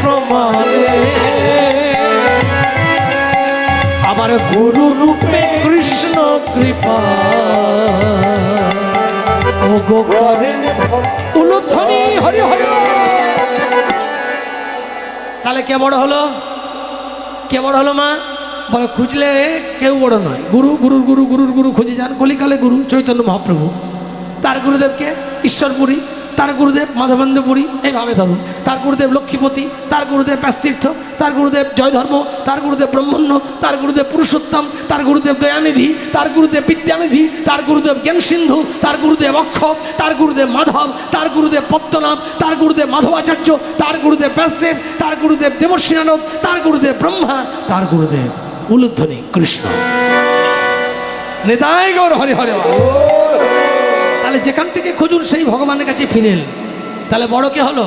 প্রমাণে আমার গুরু রূপে কৃষ্ণ কৃপা ও গো করেন উলুধ্বনি হরি হরি। তাহলে কে বড় হলো? কে বড় হলো মা? বলে খুঁজলে কেউ বড় নয়, গুরু গুরুর গুরু গুরুর গুরু খুঁজে যান। কলিকালে গুরু চৈতন্য মহাপ্রভু, তার গুরুদেবকে ঈশ্বরপুরী, তার গুরুদেব মাধবেন্দ্রপুরী, এইভাবে ধরুন। তার গুরুদেব লক্ষ্মীপতি, তার গুরুদেব ব্যাসতীর্থ, তার গুরুদেব জয়ধর্ম, তার গুরুদেব ব্রহ্মণ্য, তার গুরুদেব পুরুষোত্তম, তার গুরুদেব দয়ানিধি, তার গুরুদেব বিদ্যানিধি, তার গুরুদেব জ্ঞান সিন্ধু, তার গুরুদেব অক্ষব, তার গুরুদেব মাধব, তার গুরুদেব পদ্মনাভ, তার গুরুদেব মাধবাচার্য, তার গুরুদেব ব্যাসদেব, তার গুরুদেব দেবর্ষিনানব, তার গুরুদেব ব্রহ্মা, তার গুরুদেব উলুধ্বনি কৃষ্ণ। নেতাই গৌর হরি হরি। তাহলে যেখান থেকে খুঁজুন সেই ভগবানের কাছে ফিরে এলেন। তাহলে বড় কে হলো?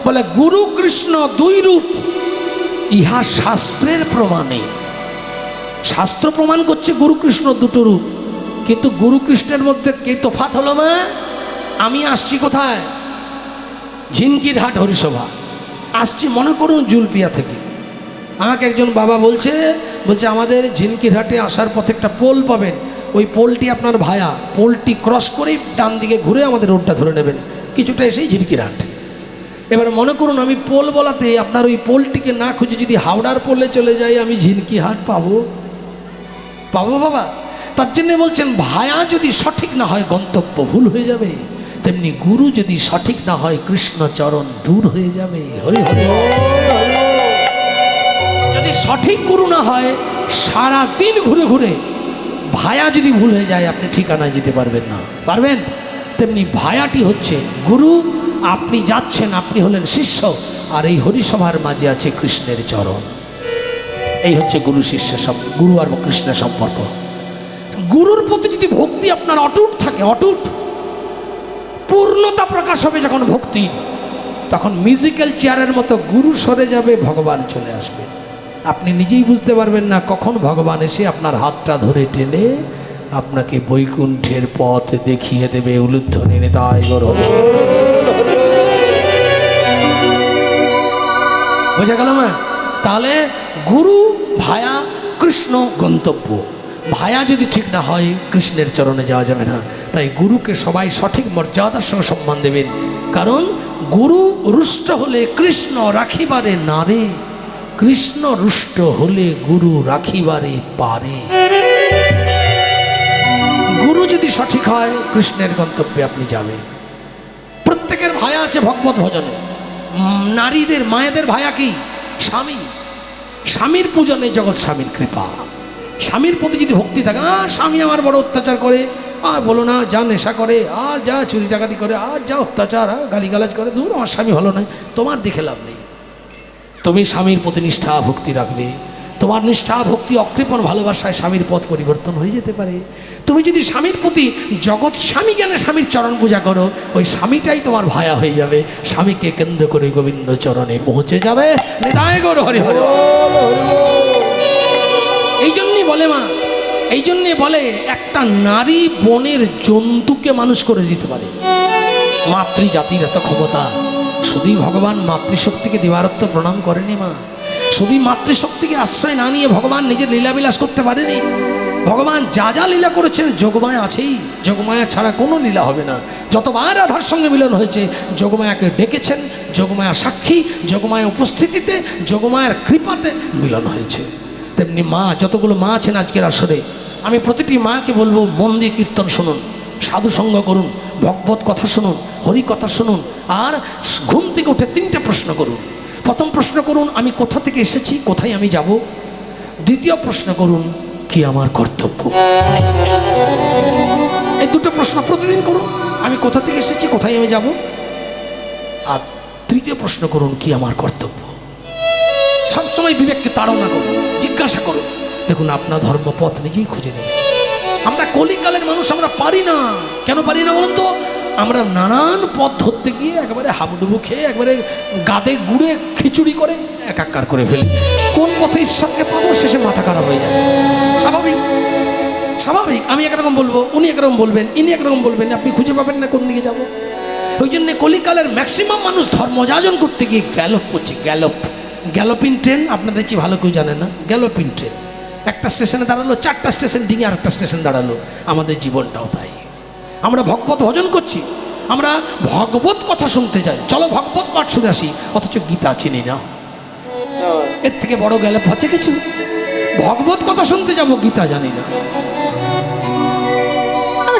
বলে গুরু কৃষ্ণ দুই রূপ, ইহা শাস্ত্রের প্রমাণে। শাস্ত্র প্রমাণ করছে গুরু কৃষ্ণ দুটো রূপ, কিন্তু গুরু কৃষ্ণের মধ্যে কে তফাৎ হলো মা? আমি আসছি কোথায়? ঝিনকির হাট হরিসভা আসছি, মনে করুন জুলপিয়া থেকে। আমাকে একজন বাবা বলছে আমাদের ঝিনকির হাটে আসার পথে একটা পোল পাবেন, ওই পোলটি আপনার ভায়া, পোলটি ক্রস করেই ডান দিকে ঘুরে আমাদের রোডটা ধরে নেবেন, কিছুটা এসেই ঝিনকির হাট। এবার মনে করুন আমি পোল বলাতে আপনার ওই পোলটিকে না খুঁজে যদি হাওড়ার পোলে চলে যাই, আমি ঝিনকি হাট পাবো বাবা? তার জন্য বলছেন ভায়া যদি সঠিক না হয় গন্তব্য ভুল হয়ে যাবে, তেমনি গুরু যদি সঠিক না হয় কৃষ্ণচরণ দূর হয়ে যাবে। হরি হরি। যদি সঠিক গুরু না হয় সারা দিন ঘুরে ঘুরে ভায়া যদি ভুল হয়ে যায়, আপনি ঠিকানায় যেতে পারবেন না। পারবেন? তেমনি ভায়াটি হচ্ছে গুরু, আপনি যাচ্ছেন, আপনি হলেন শিষ্য, আর এই হরিসভার মাঝে আছে কৃষ্ণের চরণ। এই হচ্ছে গুরু শিষ্যের গুরু আর কৃষ্ণের সম্পর্ক। গুরুর প্রতি যদি ভক্তি আপনার অটুট থাকে, অটুট পূর্ণতা প্রকাশ হবে যখন ভক্তি, তখন মিউজিক্যাল চেয়ারের মতো গুরু সরে যাবে, ভগবান চলে আসবে। আপনি নিজেই বুঝতে পারবেন না কখন ভগবান এসে আপনার হাতটা ধরে টেনে আপনাকে বৈকুণ্ঠের পথ দেখিয়ে দেবে। উলুধ্বনি নিতাই গৌর। বোঝা গেল না? তাহলে গুরু ভায়া কৃষ্ণ গন্তব্য। ভায়া যদি ঠিক না হয় কৃষ্ণের চরণে যাওয়া যাবে না। তাই গুরুকে সবাই সঠিক মর্যাদার সঙ্গে সম্মান দেবেন, কারণ গুরু রুষ্ট হলে কৃষ্ণ রাখিবারে নারে, কৃষ্ণ রুষ্ট হলে গুরু রাখিবারে পারে। গুরু যদি সঠিক হয় কৃষ্ণের গন্তব্যে আপনি যাবেন। প্রত্যেকের ভায়া আছে ভগবত ভজনে। নারীদের মায়েদের ভায়া কি? স্বামী। স্বামীর পূজনে জগৎ স্বামীর কৃপা। স্বামীর প্রতি যদি ভক্তি থাকে, স্বামী আমার বড় অত্যাচার করে, আর বলো না, যা নেশা করে, আর যা চুরি ডাকাতি করে, আর যা অত্যাচার, গালিগালাজ করে, দূর, আমার স্বামী ভালো নয়। তোমার দেখে লাভ নেই। তুমি স্বামীর প্রতি নিষ্ঠা ভক্তি রাখবে। তোমার নিষ্ঠা ভক্তি অকৃপণ ভালোবাসায় স্বামীর পথ পরিবর্তন হয়ে যেতে পারে। তুমি যদি স্বামীর প্রতি জগৎ স্বামী জ্ঞানে স্বামীর চরণ পূজা করো, ওই স্বামীটাই তোমার ভায়া হয়ে যাবে। স্বামীকে কেন্দ্র করে গোবিন্দ চরণে পৌঁছে যাবে। নিতাই গৌর হরি হরি। এই জন্যই বলে মা, এই জন্যে বলে একটা নারী বনের জন্তুকে মানুষ করে দিতে পারে। মাতৃজাতির এত ক্ষমতা। শুধুই ভগবান মাতৃশক্তিকে দিবারত্ব প্রণাম করেনি মা। শুধুই মাতৃশক্তিকে আশ্রয় না নিয়ে ভগবান নিজের লীলাবিলাস করতে পারেনি। ভগবান যা যা লীলা করেছেন যোগমায়া আছেই। যোগমায়া ছাড়া কোনো লীলা হবে না। যতবার রাধার সঙ্গে মিলন হয়েছে যোগমায়াকে ডেকেছেন, যোগমায়া সাক্ষী, যোগমায়া উপস্থিতিতে, যোগমায়ার কৃপাতে মিলন হয়েছে। তেমনি মা, যতগুলো মা আছেন আজকের আসরে, আমি প্রতিটি মাকে বলবো মন দিয়ে কীর্তন শুনুন, সাধু সঙ্গ করুন, ভগবত কথা শুনুন, হরি কথা শুনুন, আর ঘুম থেকে উঠে 3টে প্রশ্ন করুন। প্রথম প্রশ্ন করুন, আমি কোথা থেকে এসেছি, কোথায় আমি যাব। দ্বিতীয় প্রশ্ন করুন, কি আমার কর্তব্য। এই 2টো প্রশ্ন প্রতিদিন করুন, আমি কোথা থেকে এসেছি, কোথায় আমি যাব। আর তৃতীয় প্রশ্ন করুন, কি আমার কর্তব্য। সবসময় বিবেককে তাড়না করুন, জিজ্ঞাসা করুন। দেখুন আপনার ধর্মপথ নিজেই খুঁজে নেবেন। আমরা কলিকালের মানুষ, আমরা পারি না। কেন পারি না বলুন তো? আমরা নানান পথ ধরতে গিয়ে একবারে হাবুডুবু খেয়ে, একবারে গাদে গুড়ে খিচুড়ি করে একাকার করে ফেলি। কোন পথে ঈশ্বরকে পাবো, শেষে মাথা খারাপ হয়ে যায়। স্বাভাবিক, স্বাভাবিক। আমি একরকম বলবো, উনি একরকম বলবেন, ইনি একরকম বলবেন, আপনি খুঁজে পাবেন না কোন দিকে যাব। ওই জন্য কলিকালের ম্যাক্সিমাম মানুষ ধর্মযাজন করতে গিয়ে গ্যালপ করছে। গ্যালোপিন ট্রেন আপনাদের চেয়ে ভালো কেউ জানে না। গ্যালোপিন ট্রেন একটা স্টেশনে দাঁড়ালো, 4টা স্টেশন ডিঙে আরেকটা স্টেশন দাঁড়ালো। আমাদের জীবনটাও তাই। আমরা ভগবত ভজন করছি, আমরা ভগবত কথা শুনতে যাই, চলো ভগবত পাঠ শুনে আসি, অথচ গীতা চিনি না। এর থেকে বড় গ্যালপ আছে কিছু? ভগবত কথা শুনতে যাব, গীতা জানি না।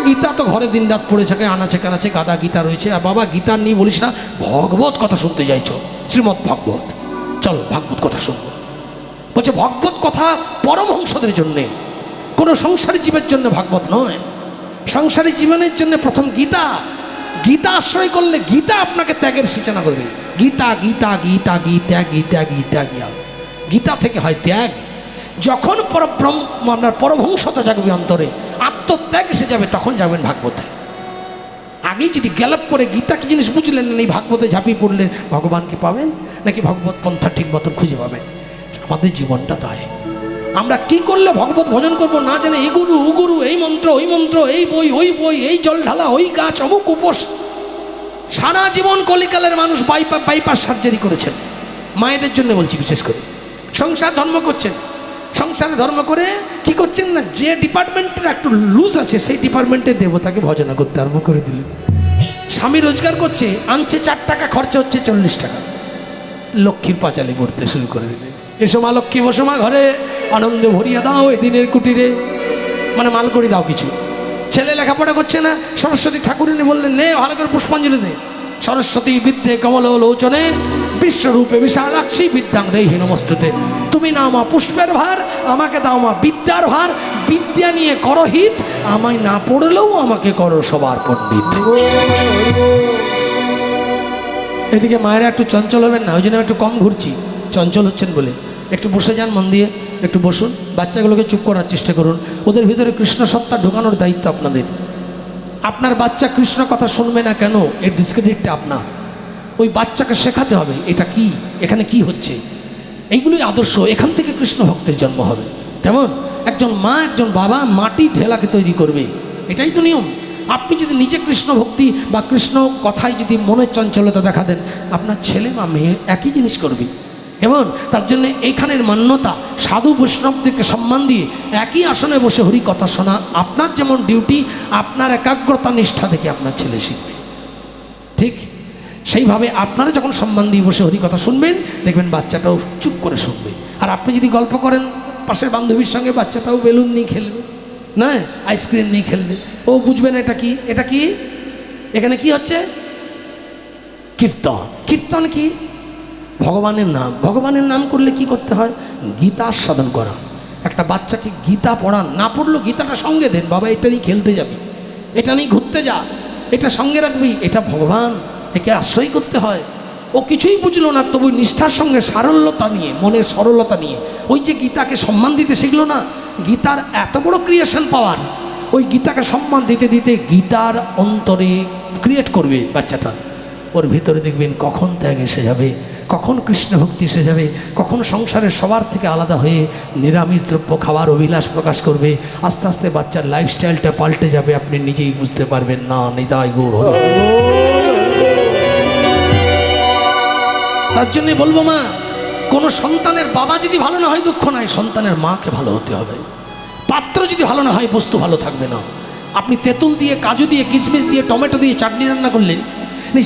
গীতা তো ঘরে দিন রাত পড়ে থাকে, আনাচে কানাচে গাদা গীতা রয়েছে। আর বাবা গীতা নিয়ে বলিস না, ভগবত কথা শুনতে যাইছো, শ্রীমৎ ভাগবত, চল ভাগবত কথা শুনবো। বলছে ভগবত কথা পরমহংসদের জন্যে, কোনো সংসারী জীবের জন্য ভাগবত নয়। সংসারী জীবনের জন্য প্রথম গীতা। গীতা আশ্রয় করলে গীতা আপনাকে ত্যাগের সূচনা করবে। গীতা গীতা গীতা গীতা গীতা গীতা গীতা, গীতা থেকে হয় ত্যাগ। যখন আপনার পরমহংসতা জাগবে অন্তরে, আত্মত্যাগ এসে যাবে, তখন যাবেন ভাগবতে। আগেই যদি গ্যালাপ করে গীতা কি জিনিস বুঝলেন না, এই ভাগবতে ঝাঁপিয়ে পড়লেন, ভগবানকে পাবেন নাকি ভগবত পন্থা ঠিক মতন খুঁজে পাবেন? আমাদের জীবনটা তাই। আমরা কি করলে ভগবত ভজন করব না জানে, এই গুরু ও গুরু, এই মন্ত্র ওই মন্ত্র, এই বই ওই বই, এই জল ঢালা ওই গাছ অমুক উপোস। সারা জীবন কলিকালের মানুষ বাইপাস সার্জারি করেছেন। মায়েদের জন্য বলছি বিশেষ করে। সংসার ধর্ম করছেন, সংসারে ধর্ম করে কি করছেন না, যে ডিপার্টমেন্টের একটু লুজ আছে সেই ডিপার্টমেন্টের দেবতাকে ভজনা করতে আরম্ভ করে দিলেন। স্বামী রোজগার করছে, আনছে 4 টাকা, খরচা হচ্ছে 40 টাকা, লক্ষ্মীর পাঁচালি পড়তে শুরু করে দিলেন। এসো মা লক্ষ্মী, বসো মা ঘরে, আনন্দে ভরিয়া দাও এই দিনের কুটিরে, মানে মাল করে দাও কিছু। ছেলে লেখাপড়া করছে না, সরস্বতী ঠাকুরিনী বললেন নে ভালো করে পুষ্পাঞ্জলি দে। সরস্বতী বিদ্যে কমল লোচনে বিশ্বরূপে বিশালাক্ষী বিদ্যাং দেহি নমস্তুতে। তুমি নাও মা পুষ্পের ভার, আমাকে দাও মা বিদ্যার ভার। বিদ্যা নিয়ে করো হিত, আমায় না পড়লেও আমাকে করো সবার পণ্ডিত। এদিকে মায়েরা একটু চঞ্চল হবেন না, ওই জন্য একটু কম ঘুরছি, চঞ্চল হচ্ছেন বলে। একটু বসে যান মন দিয়ে, একটু বসুন, বাচ্চাগুলোকে চুপ করার চেষ্টা করুন। ওদের ভিতরে কৃষ্ণ সত্তা ঢোকানোর দায়িত্ব আপনাদের। আপনার বাচ্চা কৃষ্ণ কথা শুনবে না কেন, এর ডিসক্রেডিটটা আপনার। ওই বাচ্চাকে শেখাতে হবে এটা কি, এখানে কি হচ্ছে, এইগুলোই আদর্শ। এখান থেকে কৃষ্ণ ভক্তের জন্ম হবে। কেমন একজন মা একজন বাবা মাটি ঢেলাকে তৈরি করবে, এটাই তো নিয়ম। আপনি যদি নিজে কৃষ্ণ ভক্তি বা কৃষ্ণ কথায় যদি মনের চঞ্চলতা দেখা দেন, আপনার ছেলে বা মেয়ে একই জিনিস করবে। কেমন তার জন্য এইখানের মান্যতা, সাধু বৈষ্ণবদেরকে সম্মান দিয়ে একই আসনে বসে হরি কথা শোনা আপনার যেমন ডিউটি, আপনার একাগ্রতা নিষ্ঠা থেকে আপনার ছেলে শিখবে। ঠিক সেইভাবে আপনারা যখন সম্মান দিয়ে বসে হরি কথা শুনবেন, দেখবেন বাচ্চাটাও চুপ করে শুনবে। আর আপনি যদি গল্প করেন পাশের বান্ধবীর সঙ্গে, বাচ্চাটাও বেলুন নিয়ে খেলবে, না আইসক্রিম নিয়ে খেলবে। ও বুঝবে না এটা কি, এটা কি, এখানে কি হচ্ছে, কীর্তন। কীর্তন কি? ভগবানের নাম। ভগবানের নাম করলে কি করতে হয়? গীতা আস্বাদন করা। একটা বাচ্চাকে গীতা পড়ান, না পড়লেও গীতাটা সঙ্গে দেন। বাবা এটা নিয়ে খেলতে যাবি, এটা নিয়ে ঘুরতে যা, এটা সঙ্গে রাখবি, এটা ভগবান, একে আশ্রয় করতে হয়। ও কিছুই বুঝলো না, তবু নিষ্ঠার সঙ্গে সারল্যতা নিয়ে, মনের সরলতা নিয়ে ওই যে গীতাকে সম্মান দিতে শিখলো না। গীতার এত বড় ক্রিয়েশন পাওয়ার, ওই গীতাকে সম্মান দিতে দিতে গীতার অন্তরে ক্রিয়েট করবে বাচ্চাটা। ওর ভিতরে দেখবেন কখন ত্যাগ এসে যাবে, কখন কৃষ্ণ ভক্তি এসে যাবে, কখন সংসারের সবার থেকে আলাদা হয়ে নিরামিষ দ্রব্য খাওয়ার অভিলাষ প্রকাশ করবে। আস্তে আস্তে বাচ্চার লাইফস্টাইলটা পাল্টে যাবে, আপনি নিজেই বুঝতে পারবেন না। নিতাই গৌর হল। তার জন্যে বলবো মা, কোনো সন্তানের বাবা যদি ভালো না হয় দুঃখ নাই, সন্তানের মাকে ভালো হতে হবে। পাত্র যদি ভালো না হয় বস্তু ভালো থাকবে না। আপনি তেঁতুল দিয়ে, কাজু দিয়ে, কিশমিশ দিয়ে, টমেটো দিয়ে চাটনি রান্না করলেন,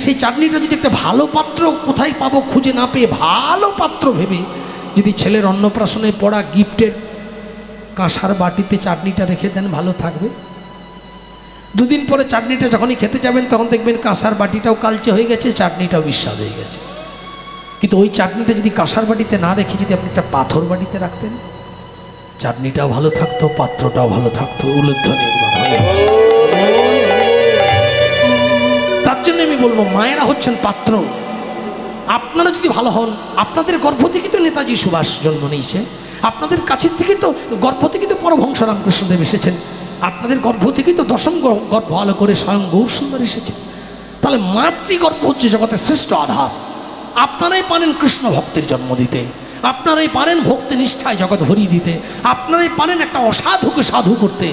সেই চাটনিটা যদি একটা ভালো পাত্র কোথায় পাবো খুঁজে না পেয়ে ভালো পাত্র ভেবে যদি ছেলের অন্নপ্রাশনে পড়া গিফটের কাঁসার বাটিতে চাটনিটা রেখে দেন, ভালো থাকবে। দুদিন পরে চাটনিটা যখনই খেতে যাবেন তখন দেখবেন কাঁসার বাটিটাও কালচে হয়ে গেছে, চাটনিটাও বিস্বাদ হয়ে গেছে। কিন্তু ওই চাটনিটা যদি কাঁসার বাটিতে না রেখে যদি আপনি একটা পাথর বাটিতে রাখতেন, চাটনিটাও ভালো থাকতো, পাত্রটাও ভালো থাকতো। উলুধ্বনি। তার জন্য আমি বলবো মায়েরা হচ্ছেন পাত্র। আপনারা যদি ভালো হন, আপনাদের গর্ভ থেকে তো নেতাজি সুভাষ জন্ম নিয়েছে, আপনাদের কাছের থেকে তো গর্ভ থেকে তো পরমহংস রামকৃষ্ণদেব এসেছেন, আপনাদের গর্ভ থেকেই তো দশম গর্ভ আলো করে স্বয়ং গৌর সুন্দর এসেছে। তাহলে মাতৃগর্ভ হচ্ছে জগতের শ্রেষ্ঠ আধার। আপনারাই পারেন কৃষ্ণ ভক্তের জন্ম দিতে, আপনারাই পারেন ভক্তি নিষ্ঠায় জগৎ ভরিয়ে দিতে, আপনারাই পারেন একটা অসাধুকে সাধু করতে।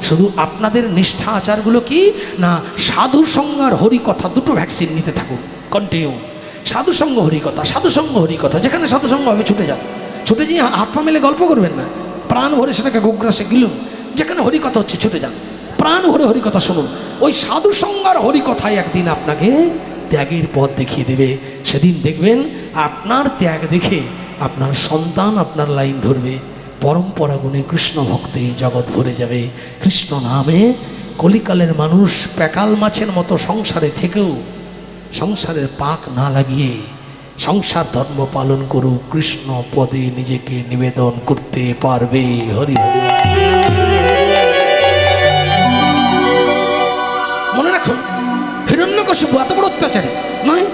শুধু আপনাদের নিষ্ঠা আচারগুলো কি না, সাধু সঙ্গ আর হরিকথা দুটো ভ্যাকসিন নিতে থাকুন কন্টিনিউ। সাধুসঙ্গ হরিকথা, সাধুসঙ্গ হরিকথা, যেখানে সাধুসঙ্গ হবে ছুটে যান, ছুটে গিয়ে হাত পা মেলে গল্প করবেন না, প্রাণ ভরে সেটাকে গোগ্রাসে গিলুন। যেখানে হরিকথা হচ্ছে ছুটে যান, প্রাণ ভরে হরিকথা শুনুন। ওই সাধুসঙ্গ আর হরিকথায় একদিন আপনাকে ত্যাগের পথ দেখিয়ে দেবে। সেদিন দেখবেন আপনার ত্যাগ দেখে আপনার সন্তান আপনার লাইন ধরবে। পরম্পরা গুণে কৃষ্ণ ভক্তে জগৎ ভরে যাবে। কৃষ্ণ নামে কলিকালের মানুষ প্যাকাল মাছের মতো সংসারে থেকেও সংসারের পাক না লাগিয়ে সংসার ধর্ম পালন করুক, কৃষ্ণ পদে নিজেকে নিবেদন করতে পারবে। হরি হরি। মনে রাখুন, হিরণ্যকশিপু এত বড় অত্যাচারী নয়।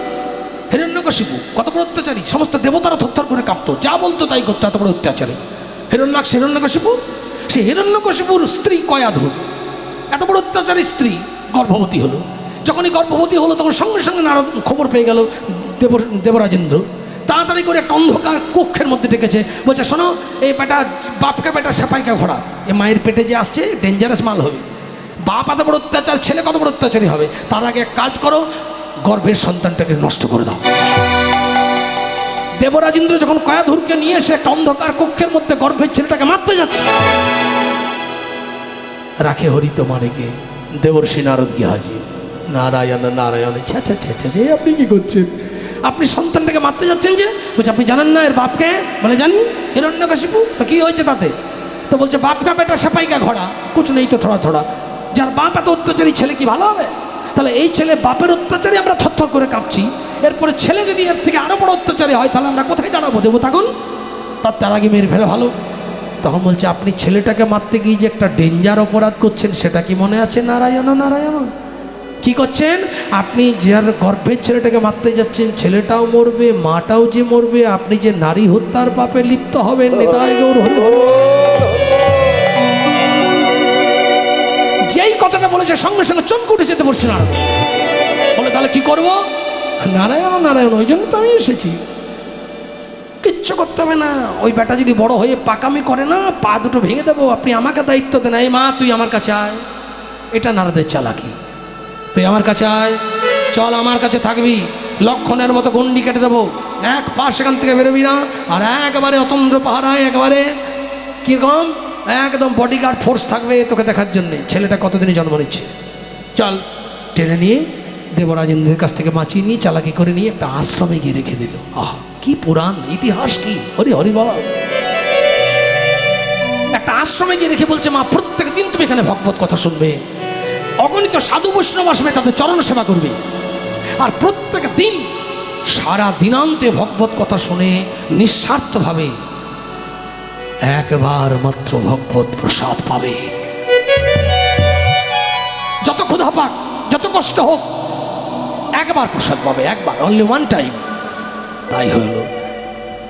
হিরণ্যকশিপু কত বড় অত্যাচারী, সমস্ত দেবতারা থরথর করে কাঁপতো, যা বলতো তাই করতো, এত বড় অত্যাচারী হিরণ্যকশিপু। সে হিরণ্যকশিপুর স্ত্রী কয়াধুর, এত বড় অত্যাচারী স্ত্রী গর্ভবতী হলো। যখনই গর্ভবতী হলো তখন সঙ্গে সঙ্গে নারদ খবর পেয়ে গেল দেবরাজেন্দ্র। তাড়াতাড়ি করে একটা অন্ধকার কক্ষের মধ্যে ডেকেছে, বলছে শোনো, এই বেটা বাপকে বেটা সেপাইকে ঘোড়া, এ মায়ের পেটে যে আসছে ডেঞ্জারাস মাল হবে। বাপ এত বড় অত্যাচার, ছেলে কত বড় অত্যাচারী হবে। তার আগে এক কাজ করো, গর্ভের সন্তানটাকে নষ্ট করে দাও। দেবরাজেন্দ্র যখন কয়াধুরকে নিয়ে এসে একটা অন্ধকার কক্ষের মধ্যে গর্ভের ছেলেটাকে মারতে যাচ্ছে, রাখে হরি তো মানে গে, দেবর্ষি নারদ গিয়ে হাজির। নারায়ণ নারায়ণ, ছা ছা ছা ছা, আপনি কি করছেন? আপনি সন্তানটাকে মারতে যাচ্ছেন যে? বলছে আপনি জানেন না এর বাপকে? বলে জানি, হিরণ্যকশিপু। তো কি হয়েছে তাতে? তো বলছে বাপকা বেটা সেপাইকা ঘোড়া, কুছ নেই তো থোড়া থোড়া। যার বাপ এত অত্যাচারী, ছেলে কি ভালো হবে? তাহলে এই ছেলে বাপের অত্যাচারী আমরা থরথর করে কাঁপছি, এরপরে ছেলে যদি এর থেকে আরো বড় অত্যাচারী হয় তাহলে আমরা কোথায় দাঁড়াবো? দেবো তখন? তার আগে মেরে ফেলে ভালো। তখন বলছে আপনি ছেলেটাকে মারতে গিয়ে যে একটা ডেঞ্জার অপরাধ করছেন সেটা কি মনে আছে? নারায়ণ নারায়ণ। কি করছেন আপনি? যার গর্ভের ছেলেটাকে মারতে যাচ্ছেন, ছেলেটাও মরবে, মাটাও যে মরবে, আপনি যে নারী হত্যার পাপে লিপ্ত হবেন। নিতাই গৌর হরি। যেই কথাটা বলেছে সঙ্গে সঙ্গে চমকে উঠে যেতে বসছে নারদ। বলে তাহলে কি করবো? নারায়ণ নারায়ণ, ওই জন্য তো আমি এসেছি। কিচ্ছু করতে হবে না, ওই বেটা যদি বড় হয়ে পাকামি করে না, পা দুটো ভেঙে দেবো, আপনি আমাকে দায়িত্ব দেন। এই মা তুই আমার কাছে আয়। এটা নারদের চালাকি। তুই আমার কাছে আয়, চল আমার কাছে থাকবি, লক্ষণের মতো গন্ডি কেটে দেবো, এক পা সেখান থেকে বেরোবি না। আর একেবারে অতন্দ্র পাহারায়, একেবারে কীরকম একদম বডিগার্ড ফোর্স থাকবে তোকে দেখার জন্যে। ছেলেটা কতদিনই জন্ম নিচ্ছে, চল। টেনে নিয়ে দেবরাজেন্দ্রের কাছ থেকে বাঁচিয়ে নিয়ে চালাকি করে নিয়ে একটা আশ্রমে গিয়ে রেখে দিল। আহা কি পুরাণ ইতিহাস, কি হরি হরি বল। একটা আশ্রমে গিয়ে রেখে বলছে মা প্রত্যেক দিন তুমি এখানে ভগবত কথা শুনবে, অগণিত সাধু বৈষ্ণব আসবে, তাদের চরণ সেবা করবে, আর প্রত্যেক দিন সারা দিনান্তে ভগবত কথা শুনে নিঃস্বার্থভাবে একবার মাত্র ভগবত প্রসাদ পাবে। যত ক্ষুধা পাক, যত কষ্ট হোক, একবার প্রসাদ পাবে, একবার, অনলি ওয়ান টাইম। তাই হইল।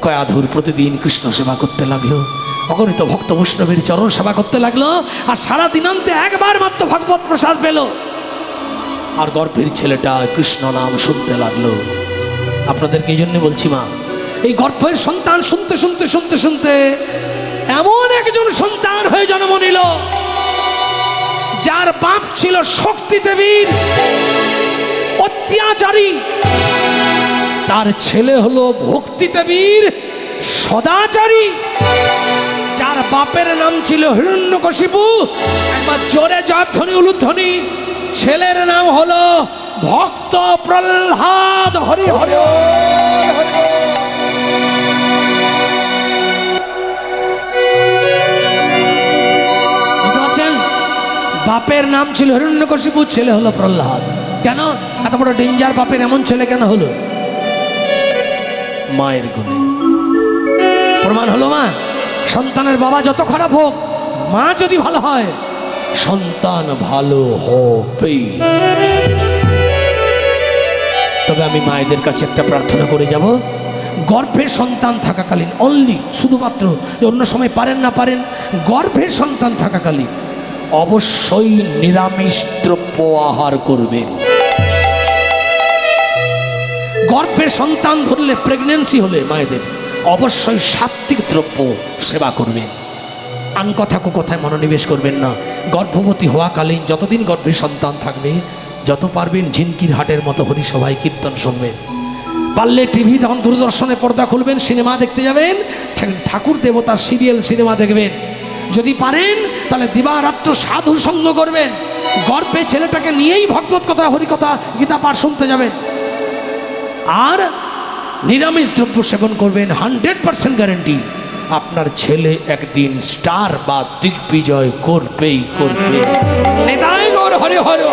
কয়াধুর প্রতিদিন কৃষ্ণ সেবা করতে লাগলো, অগণিত ভক্ত বৈষ্ণবের চরণ সেবা করতে লাগলো, আর সারা দিনান্তে একবার মাত্র ভগবত প্রসাদ পেল। আর গর্ভের ছেলেটা কৃষ্ণ নাম শুনতে লাগলো। আপনাদেরকে এই জন্য বলছি মা, এই গর্ভের সন্তান শুনতে শুনতে শুনতে শুনতে এমন একজন সন্তান হয়ে জন্ম নিল, যার বাপ ছিল শক্তি দেবীর অত্যাচারী, তার ছেলে হলো ভক্তি দেবীর সদাচারী। যার বাপের নাম ছিল হিরণ্যকশিপু, একবার জোরে জয়ধ্বনি উলুধ্বনি, ছেলের নাম হলো ভক্ত প্রহ্লাদ। হরি হরি। বাপের নাম ছিল হিরণ্যকশিপু, ছেলে হলো প্রহ্লাদ। কেন এত বড় ডেঞ্জার বাপের এমন ছেলে কেন হলো? মায়ের গুণে প্রমাণ হলো। মা, সন্তানের বাবা যত খারাপ হোক, মা যদি ভালো হয়, সন্তান ভালো হবে। তবে আমি মায়েদের কাছে একটা প্রার্থনা করে যাব, গর্ভের সন্তান থাকাকালীন অনলি, শুধুমাত্র অন্য সময় পারেন না পারেন, গর্ভের সন্তান থাকাকালীন অবশ্যই নিরামিষ দ্রব্য আহার করবেন। গর্ভের সন্তান ধরলে, প্রেগনেন্সি হলে মায়েদের অবশ্যই সাত্বিক দ্রব্য সেবা করবেন। আন কথা কথায় মনোনিবেশ করবেন না। গর্ভবতী হওয়াকালীন যতদিন গর্ভে সন্তান থাকবে, যত পারবেন ঝিনকির হাটের মতো হরিসভায় কীর্তন শুনবেন। পারলে টিভি তখন দূরদর্শনে পর্দা খুলবেন, সিনেমা দেখতে যাবেন, ঠাকুর দেবতার সিরিয়াল সিনেমা দেখবেন। যদি পারেন তাহলে দিবারাত্র সাধু সঙ্গ করবেন। গর্ভে ছেলেটাকে নিয়েই ভগবত কথা, হরিকথা, গীতা পাঠ শুনতে যাবেন। আর নিরামিষ দ্রব্য সেবন করবেন। 100% গ্যারেন্টি আপনার ছেলে একদিন স্টার বা দিগ্বিজয় করবেই করবে। নিতাই গৌর হরি হরি।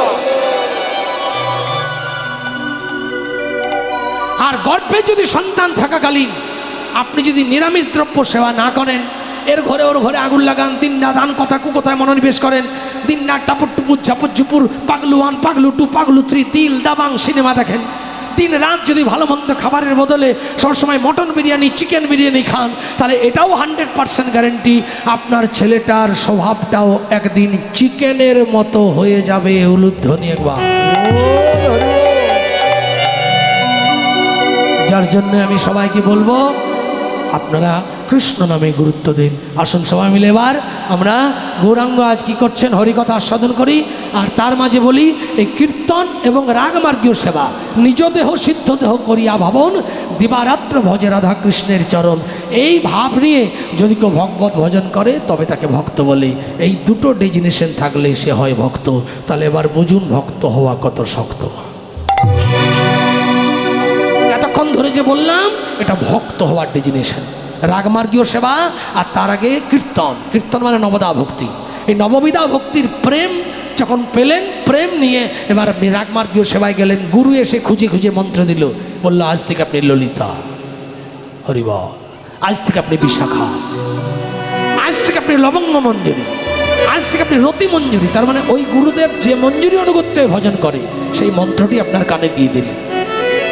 আর গর্ভে যদি সন্তান থাকাকালীন আপনি যদি নিরামিষ দ্রব্য সেবা না করেন, এর ঘরে ওর ঘরে আগুন লাগান, দিন না দান কথা কুকথায় মনোনিবেশ করেন, দিন না টাপুর টুপুর ঝাপুর ঝুপুর, পাগলু 1, পাগলু 2, পাগলু 3, তিল দাবাং সিনেমা দেখেন, দিন রাত যদি ভালো মন্দ খাবারের বদলে সবসময় মটন বিরিয়ানি, চিকেন বিরিয়ানি খান, তাহলে এটাও 100% গ্যারেন্টি আপনার ছেলেটার স্বভাবটাও একদিন চিকেনের মতো হয়ে যাবে। উলুধ্বনি একবার। যার জন্য আমি সবাইকে বলবো আপনারা কৃষ্ণ নামে গুরুত্ব দিন। আসুন সবাই মিলে এবার আমরা গৌরাঙ্গ আজ কি করছেন হরিকথা আস্বাদন করি। আর তার মাঝে বলি, এই কীর্তন এবং রাগমার্গীয় সেবা নিজ দেহ সিদ্ধ দেহ করিয়া ভাবন, দিবারাত্র ভজে রাধা কৃষ্ণের চরণ। এই ভাব নিয়ে যদি কেউ ভগবত ভজন করে তবে তাকে ভক্ত বলে। এই দুটো ডেজিনেশন থাকলে সে হয় ভক্ত। তাহলে এবার বুঝুন ভক্ত হওয়া কত শক্ত। এতক্ষণ ধরে যে বললাম এটা ভক্ত হওয়ার ডেজিনেশন, রাগমার্গীয় সেবা। আর তার আগে কীর্তন। কীর্তন মানে নবদা ভক্তি। এই নববিধা ভক্তির প্রেম যখন পেলেন, প্রেম নিয়ে এবার আপনি রাগমার্গীয় সেবায় গেলেন। গুরু এসে খুঁজে খুঁজে মন্ত্র দিল, বলল আজ থেকে আপনি ললিতা হরিবল, আজ থেকে আপনি বিশাখা, আজ থেকে আপনি লবঙ্গ মঞ্জুরি, আজ থেকে আপনি রতি মঞ্জুরি। তার মানে ওই গুরুদেব যে মঞ্জুরি অনুগত্যে ভজন করে সেই মন্ত্রটি আপনার কানে দিয়ে দিলেন।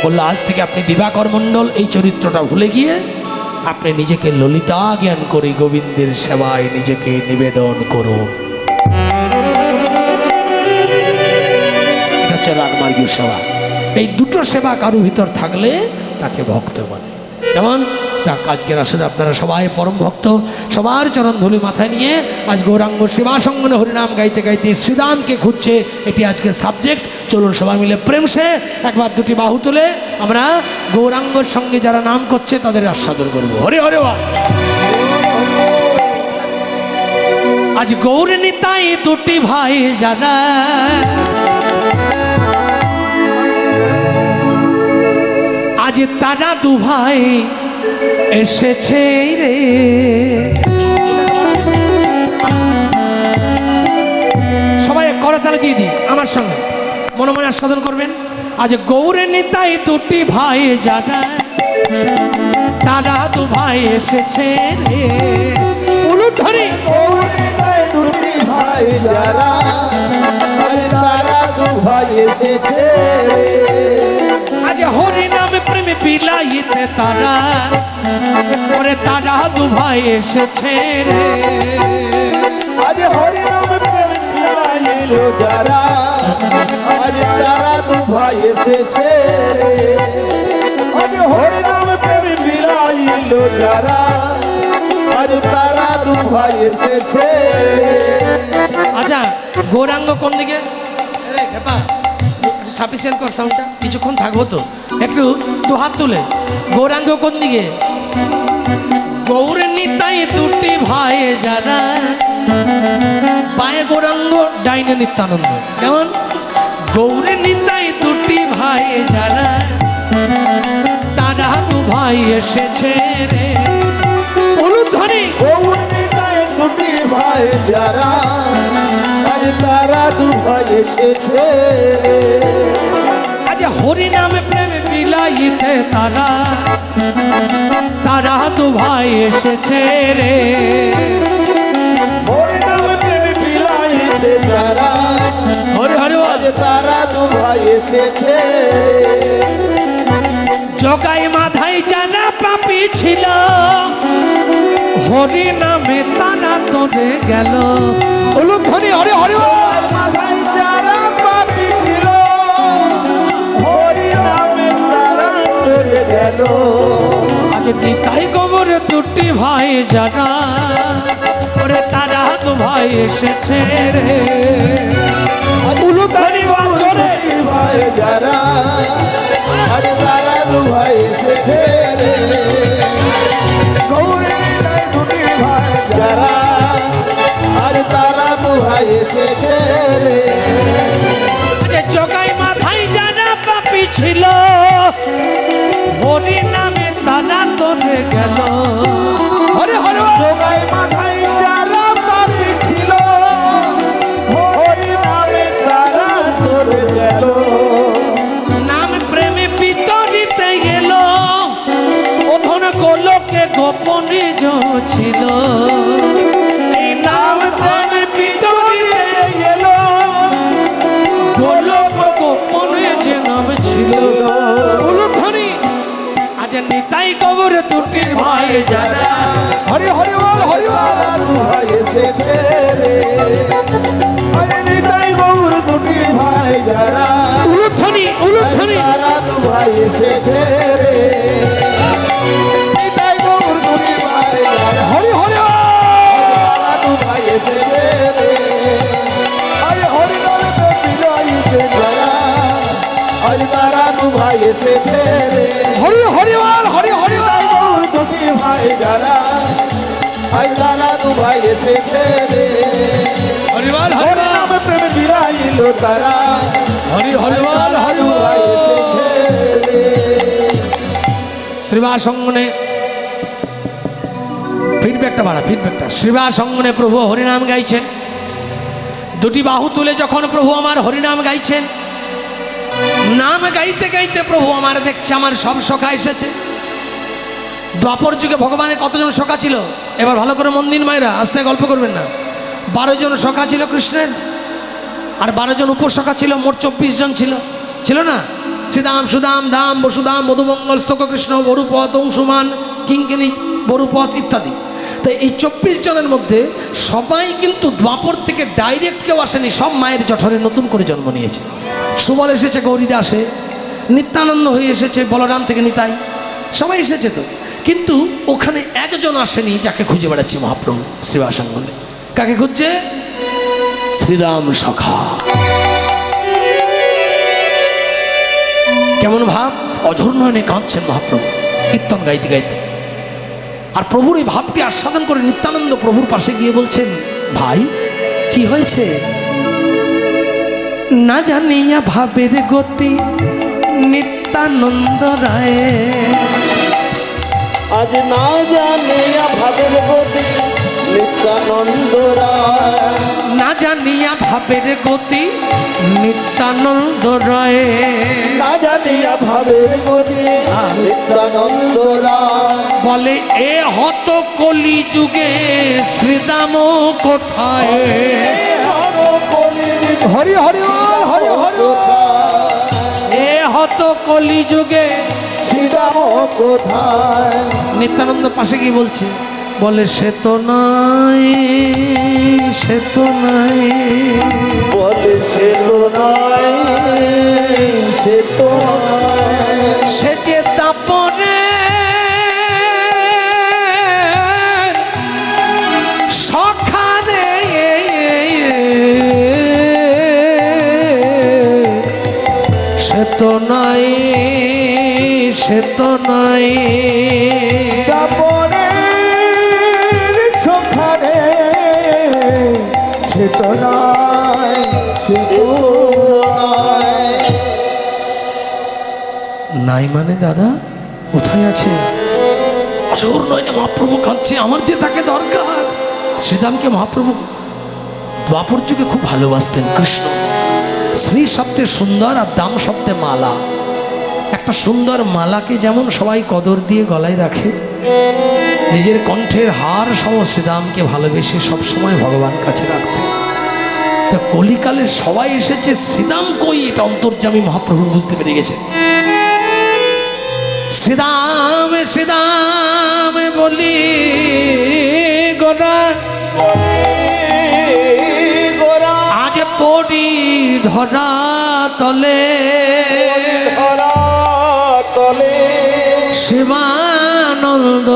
বললো আজ থেকে আপনি দিবাকর মণ্ডল এই চরিত্রটা ভুলে গিয়ে আপনি নিজেকে ললিতা জ্ঞান করে গোবিন্দের সেবায় নিজেকে নিবেদন করুন। এটা হচ্ছে রাগমার্গীয় সেবা। এই দুটো সেবা কারো ভিতর থাকলে তাকে ভক্ত বলে। যেমন আজকের আসলে আপনারা সবাই পরম ভক্ত, সবার চরণ ধুলি মাথায় নিয়ে আজ গৌরাঙ্গ সেবা সঙ্গনে হরিনাম গাইতে গাইতে শ্রীরামকে খুঁজছে, এটি আজকের সাবজেক্ট। চলুন সবাই মিলে প্রেম সে একবার দুটি বাহু তুলে আমরা গৌরাঙ্গর সঙ্গে যারা নাম করছে তাদের আস্বাদন করবো। হরে হরে। আজ গৌর নিতাই দুটি ভাই জানা, আজ তারা দু ভাই এসেছে রে। সবাই করতাল দিয়ে দিই আমার সঙ্গে, মনে মনে আস্বাদন করবেন। আজ গৌরে নিতাই দুটি ভাই জানা, তারা দু ভাই এসেছে রে। উলুধ্বনি। গৌরে নিতাই দুটি ভাই যারা, আজ তারা দু ভাই এসেছে রে। আজ হরি নামে প্রেমে বিলাইতে তারা, ওরে তারা দু ভাই এসেছে রে। আজ হরি নামে প্রেমে বিলাইলো যারা, আজ তারা দু ভাই এসেছে রে। আজ হরি নামে প্রেমে বিলাইলো যারা, আজ তারা দু ভাই এসেছে রে। আচ্ছা গৌরাঙ্গ কোন দিকে? রে খেপা সাফিসিয়েন্ট কর সাউন্ডটা, কিছুক্ষণ থাকবো তো, একটু দু হাত তুলে। গৌরাঙ্গ কোন দিকে? গৌর নিতাই দুটি ভাই যারা, বায়ে গৌরাঙ্গ ডাইনে নিত্যানন্দ। কেমন? গৌর নিতাই দুটি ভাই যারা, তারা দু ভাই এসেছে রে। উলুধ্বনি। গৌর নিতাই দুটি ভাই যারা, আজ তারা দু ভাই এসেছে রে। আজ হরি নামে প্রেমে বিলাইতে তারা, তারা দু ভাই এসেছে রে। হরি নামে প্রেমে বিলাইতে যারা, হরি হরি। আজ তারা দু ভাই এসেছে রে। জগাই মাধাই জানা পাপি ছিল, হরি নামে তারা তোরে গেল। উলুধ্বনি। হরি হরি। মাথায় যারা পাপী ছিল, হরি নামে তারা চলে গেল। আজ নিতাই গোবর দুটি ভাই জানা, ওরে তারা দু ভাই এসেছে রে উলুধ্বনি বাজরে দুটি ভাই যারা আজ তারা দু ভাই এসেছে রে গৌরী নিতাই দুটি ভাই যারা আজ তারা দু ভাই এসেছে রে যে জগাই মাথায় যারা পাপি ছিল হরি নামে তারা তোরে গেল হরে হরে জগাই মাথায় যারা পাপি ছিল হরি নামে তারা তোরে গেল নাম প্রেমে বিতরিতে গেল ওধন গোলকে গোপনে ছিল এই নাম প্রেমে বিতরিতে গেল গোলক গোপনে যে নাম ছিল উলুধ্বনি আজ নিতাই কবরে দুটি ভাই যারা হরি হরি বল হরি বল দু ভাই এসেছে রে হরি নিতাই গৌর দুটি ভাই যারা উলুধ্বনি উলুধ্বনি তারা দু ভাই এসেছে রে নিতাই গৌর দুটি ভাই যারা হরি হরি তারা দু ভাই এসেছে রে হরি হরি নামে বিলাইতে যারা আজ তারা দু ভাই এসেছে রে হরি হরি বল হরি হরি নিতাই গৌর দুটি ভাই যারা আজ তারা দু ভাই এসেছে রে হরি বল হরি নামে প্রেমে বিরাইল তারা হরি হরি বল হরি দু ভাই এসেছে রে শ্রীবাস অঙ্গনে ফিডব্যাকটা বাড়া ফিডব্যাকটা শ্রীবাস অঙ্গনে প্রভু হরিনাম গাইছেন দুটি বাহু তুলে যখন প্রভু আমার হরিনাম গাইছেন নাম গাইতে গাইতে প্রভু আমার দেখছে আমার সব সখা এসেছে দ্বাপর যুগে ভগবানের কতজন সখা ছিল এবার ভালো করে মন দিন মায়েরা আস্তে গল্প করবেন না 12 জন সখা ছিল কৃষ্ণের আর 12 জন উপসখা ছিল মোট 24 জন ছিল না শ্রীদাম সুদাম দাম বসুদাম মধুমঙ্গল স্তক কৃষ্ণ বরুপথ অংশুমান কিঙ্কিনী বরুপথ ইত্যাদি তাই এই 24 জনের মধ্যে সবাই কিন্তু দ্বাপর থেকে ডাইরেক্ট কেউ আসেনি সব মায়ের জঠরে নতুন করে জন্ম নিয়েছে সুবল এসেছে গৌরীদাসে নিত্যানন্দ হয়ে এসেছে বলরাম থেকে নিতাই সবাই এসেছে তো কিন্তু ওখানে একজন আসেনি যাকে খুঁজে বেড়াচ্ছে মহাপ্রভু শ্রীবাসাঙ্গনে কাকে খুঁজছে শ্রীরাম সখা কেমন ভাব অঝোর নয়নে কাঁদছেন মহাপ্রভু কীর্তন গাইতে গাইতে আর প্রভুর এই ভাবটি আস্বাদন করে নিত্যানন্দ প্রভুর পাশে গিয়ে বলছেন ভাই কি হয়েছে না জানিয়া ভাবের গতি নিত্যানন্দ রায় আজ না জানিয়া ভাবের গতি নিত্যানন্দ রায় না জানিয়া ভাবের গতি নিত্যানন্দ রায় না জানিয়া ভাবের গতি নিত্যানন্দ রায় বলে এ হত কলি যুগে শ্রীদাম কোথায় হরি হরি বল, হরি হরি বল। এ হত কলি যুগে শ্রীরাম কোথায় নিত্যানন্দ পাশে গিয়ে বলছে বলে সে তো নাই সে তো নাই বলে সে তো নয় সে তো নয় সে যে তাপরে সখারে সে তো নাই সে তো নাই তারপরে সখারে সে তো নয় সে তো নয় নাই মানে দাদা কোথায় আছে অজর নয় না মহাপ্রভু কাঁদছে আমার যে তাকে দরকার শ্রীদামকে মহাপ্রভু দ্বাপর যুগে খুব ভালোবাসতেন কৃষ্ণ শ্রী শব্দে সুন্দর আর দাম শব্দে মালা একটা সুন্দর মালাকে যেমন সবাই কদর দিয়ে গলায় রাখে নিজের কণ্ঠের হার সম শ্রীদামকে ভালোবেসে সবসময় ভগবান কাছে রাখতেন তা কলিকালে সবাই এসেছে শ্রীদাম কই এটা অন্তর্যামী মহাপ্রভু বুঝতে পেরে গেছে শ্রীদাম শ্রীদাম বলি গোরা গোরা আজ পড়ি ধরা তলে ধরা তলে শিবান নিত্যানন্দ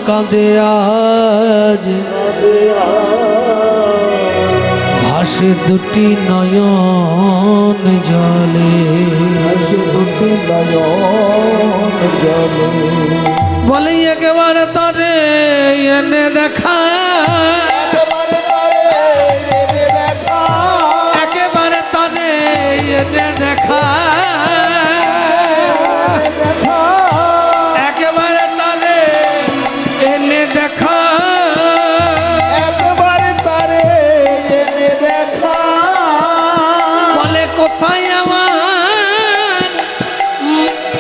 কাঁদে আজ, ভাসে দুটি নয়ন জলে, দুটি নয়ন জলে। বলে একেবারে তারে এনে দেখা, একেবারে তারে এনে দেখা, একেবারে তারে এনে দেখা, দেখা, একেবারে তারে এনে দেখা। একেবারে তারে এনে দেখা। বলে কোথায় আমার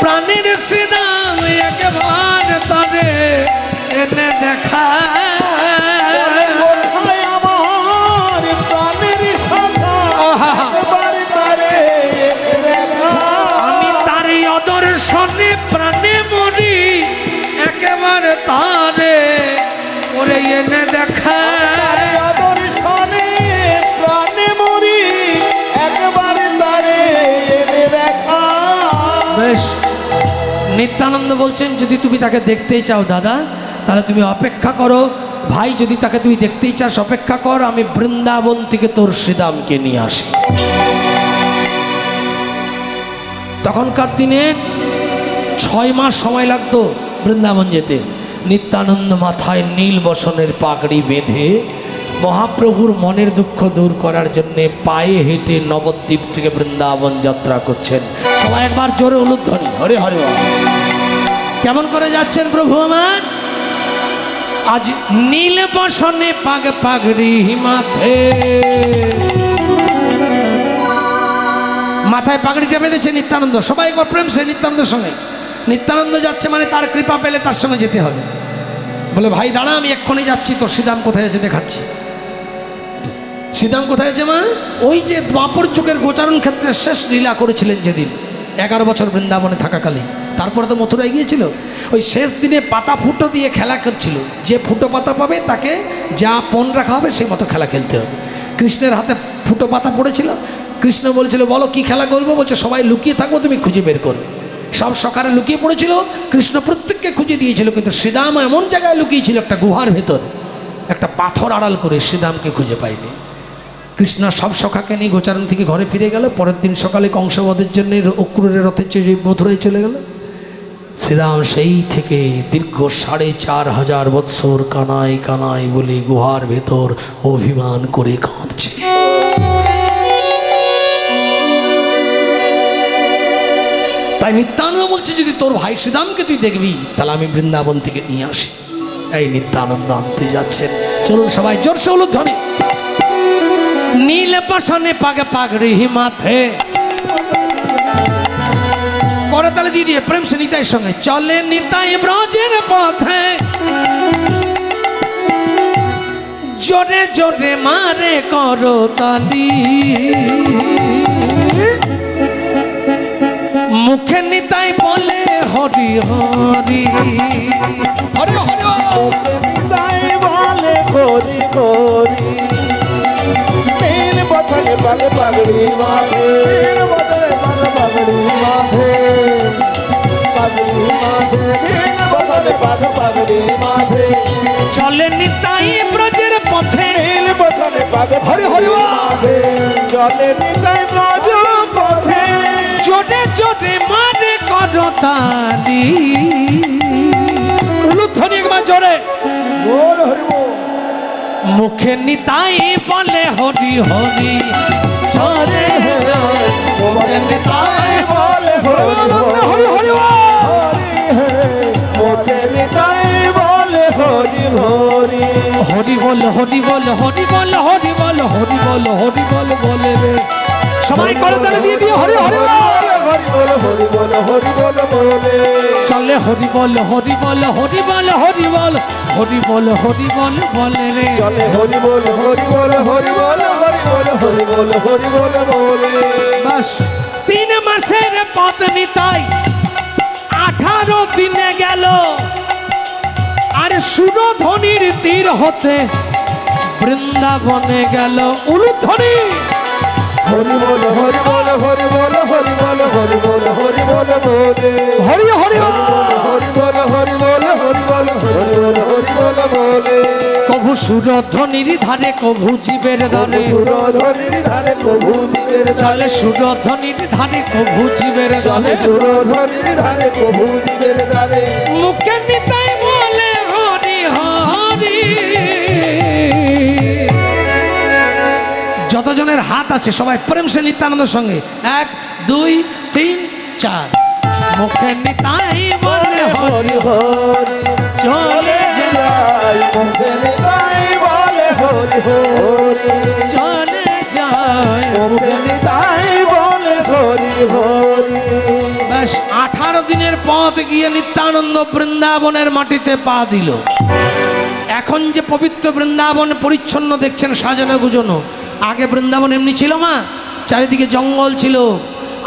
প্রাণের শ্রীরাম, একেবারে তারে এনে দেখা। কোথায় আমার প্রাণের সখা, একেবারে তারে এনে দেখা। আমি তারই অদর্শনে প্রাণে মরি, একেবারে তারে ওরে এনে দেখা। তারে আদর্শনে প্রাণে মরি, একেবারে তারে এনে দেখা। বেশ, নিত্যানন্দ বলছেন যদি তুমি তাকে দেখতেই চাও দাদা, তাহলে তুমি অপেক্ষা করো। ভাই যদি তাকে তুমি দেখতেই চাস অপেক্ষা কর, আমি বৃন্দাবন থেকে তোর শ্রীদামকে নিয়ে আসি। তখনকার দিনে 6 মাস সময় লাগতো বৃন্দাবন যেতে। নিত্যানন্দ মাথায় নীল বসনের পাগড়ি বেঁধে মহাপ্রভুর মনের দুঃখ দূর করার জন্যে পায়ে হেঁটে নবদ্বীপ থেকে বৃন্দাবন যাত্রা করছেন। সবাই একবার জোরে উলুধ্বনি হরে হরে বল। কেমন করে যাচ্ছেন প্রভু আমার? আজ নীল বসনে পাগড়ি মাথে, মাথায় পাগড়িটা বেঁধেছে নিত্যানন্দ। সবাই একবার প্রেম সে নিত্যানন্দের সঙ্গে। নিত্যানন্দ যাচ্ছে মানে তার কৃপা পেলে তার সঙ্গে যেতে হবে। বলে ভাই দাঁড়া, আমি এক্ষুনি যাচ্ছি, তোর শ্রীদাম কোথায় আছে দেখাচ্ছি। শ্রীদাম কোথায় আছে মা? ওই যে দ্বাপর যুগের গোচারণ ক্ষেত্রে শেষ লীলা করেছিলেন যেদিন 11 বছর বৃন্দাবনে থাকাকালীন, তারপরে তো মথুরায় গিয়েছিল। ওই শেষ দিনে পাতা ফুটো দিয়ে খেলা করছিল। যে ফুটো পাতা পাবে তাকে যা পণ রাখা হবে সেই মতো খেলা খেলতে হবে। কৃষ্ণের হাতে ফুটো পাতা পড়েছিল। কৃষ্ণ বলছিল বলো কি খেলা করবো? বলছে সবাই লুকিয়ে থাকবো, তুমি খুঁজে বের করো। সব সকালে লুকিয়ে পড়েছিল। কৃষ্ণ প্রত্যেককে খুঁজে দিয়েছিল, কিন্তু শ্রীদাম এমন জায়গায় লুকিয়েছিল একটা গুহার ভেতরে, একটা পাথর আড়াল করে শ্রীদামকে খুঁজে পায়নি। কৃষ্ণ সব সখাকে নিয়ে গোচারণ থেকে ঘরে ফিরে গেল। পরের দিন সকালে কংসবধের জন্য অক্রূরের রথের চেয়ে মথুরায় চলে গেল। শ্রীরাম সেই থেকে দীর্ঘ 4500 বৎসর কানাই কানাই বলে গুহার ভেতর অভিমান করে কাঁদছে। তাই নিত্যানন্দ বলছে যদি তোর ভাই শ্রীরামকে তুই দেখবি তাহলে আমি বৃন্দাবন থেকে নিয়ে আসি। এই নিত্যানন্দ আনতে যাচ্ছেন। চলুন সবাই জোরসে উলুধ্বনি। নীল বসনে পাগড়ি মাথে, করতালে দিয়ে দিয়ে প্রেম সে নিতাইয়ের সঙ্গে চলে নিতাই ব্রজের পথে, জোরে জোরে মারে করতালি, মুখে নিতাই বলে হরি হরি হরি হরি। তাই বলে হরি হরি, নীল বসনে পাগড়ি মাথে, নীল বসনে পাগড়ি মাথে, পাগড়ি মাথে, নীল বসনে পাগড়ি মাথে। চলে নিতাই ব্রজের পথে, নীল বসনে হরি হরি মাথে, চলে নিতাই ব্রজ পথে, জোরে জোরে মারে করতালি। উলুধ্বনি একবার জোরে। বল হরি বল। মুখে নিতাই বলে হরি হরি, জোরে জোরে মুখে নিতাই বলে হরি হরি মুখে নিতাই বলে হরি হরি, হরি বল হরি বল হরি বল হরি বল হরি বল হরি বল বলে রে। সবাই করতালি দিয়ে দিয়ে হরি হরি বল। হরি বল হরি বল হরি বল বলে, চলে হরি বল হরি বল হরি বল হরি বল হরি বল হরি বল বলে রে। চলে হরি বল হরি বল হরি বল হরি বল হরি বল হরি বল বলে। বাস 3 মাসের পথ নিতাই 18 দিনে গেল, আর সুরধ্বনির তীর হতে বৃন্দাবনে গেল। উলুধ্বনি। হরি বল হরি বল হরি বল হরি বল হরি বল হরি বল বলে, হরি হরি হরি বল হরি বল হরি বল সুরধ্বনির ধারে কভু জীবের ধারে সুরধ্বনির ধারে কভু জীবের চলে সুরধ্বনির ধারে কভু জীবের চলে ধারে সুরধ্বনির ধারে কভু জীবের ধারে মুখে নিতাই বলে হরি হরি। যতজনের হাত আছে সবাই প্রেম সে নিত্যানন্দের সঙ্গে 1 2 3 4 মুখে নিতাই বলে হরি হরি চলে যায় মুখে নিতাই বলে হরি হরি চলে যায় মুখে নিতাই বলে হরি হরি। ব্যাস 18 দিনের পথ গিয়ে নিত্যানন্দ বৃন্দাবনের মাটিতে পা দিল। এখন যে পবিত্র বৃন্দাবন পরিচ্ছন্ন দেখছেন, সাজানো গুজনো, আগে বৃন্দাবন এমনি ছিল মা, চারিদিকে জঙ্গল ছিল।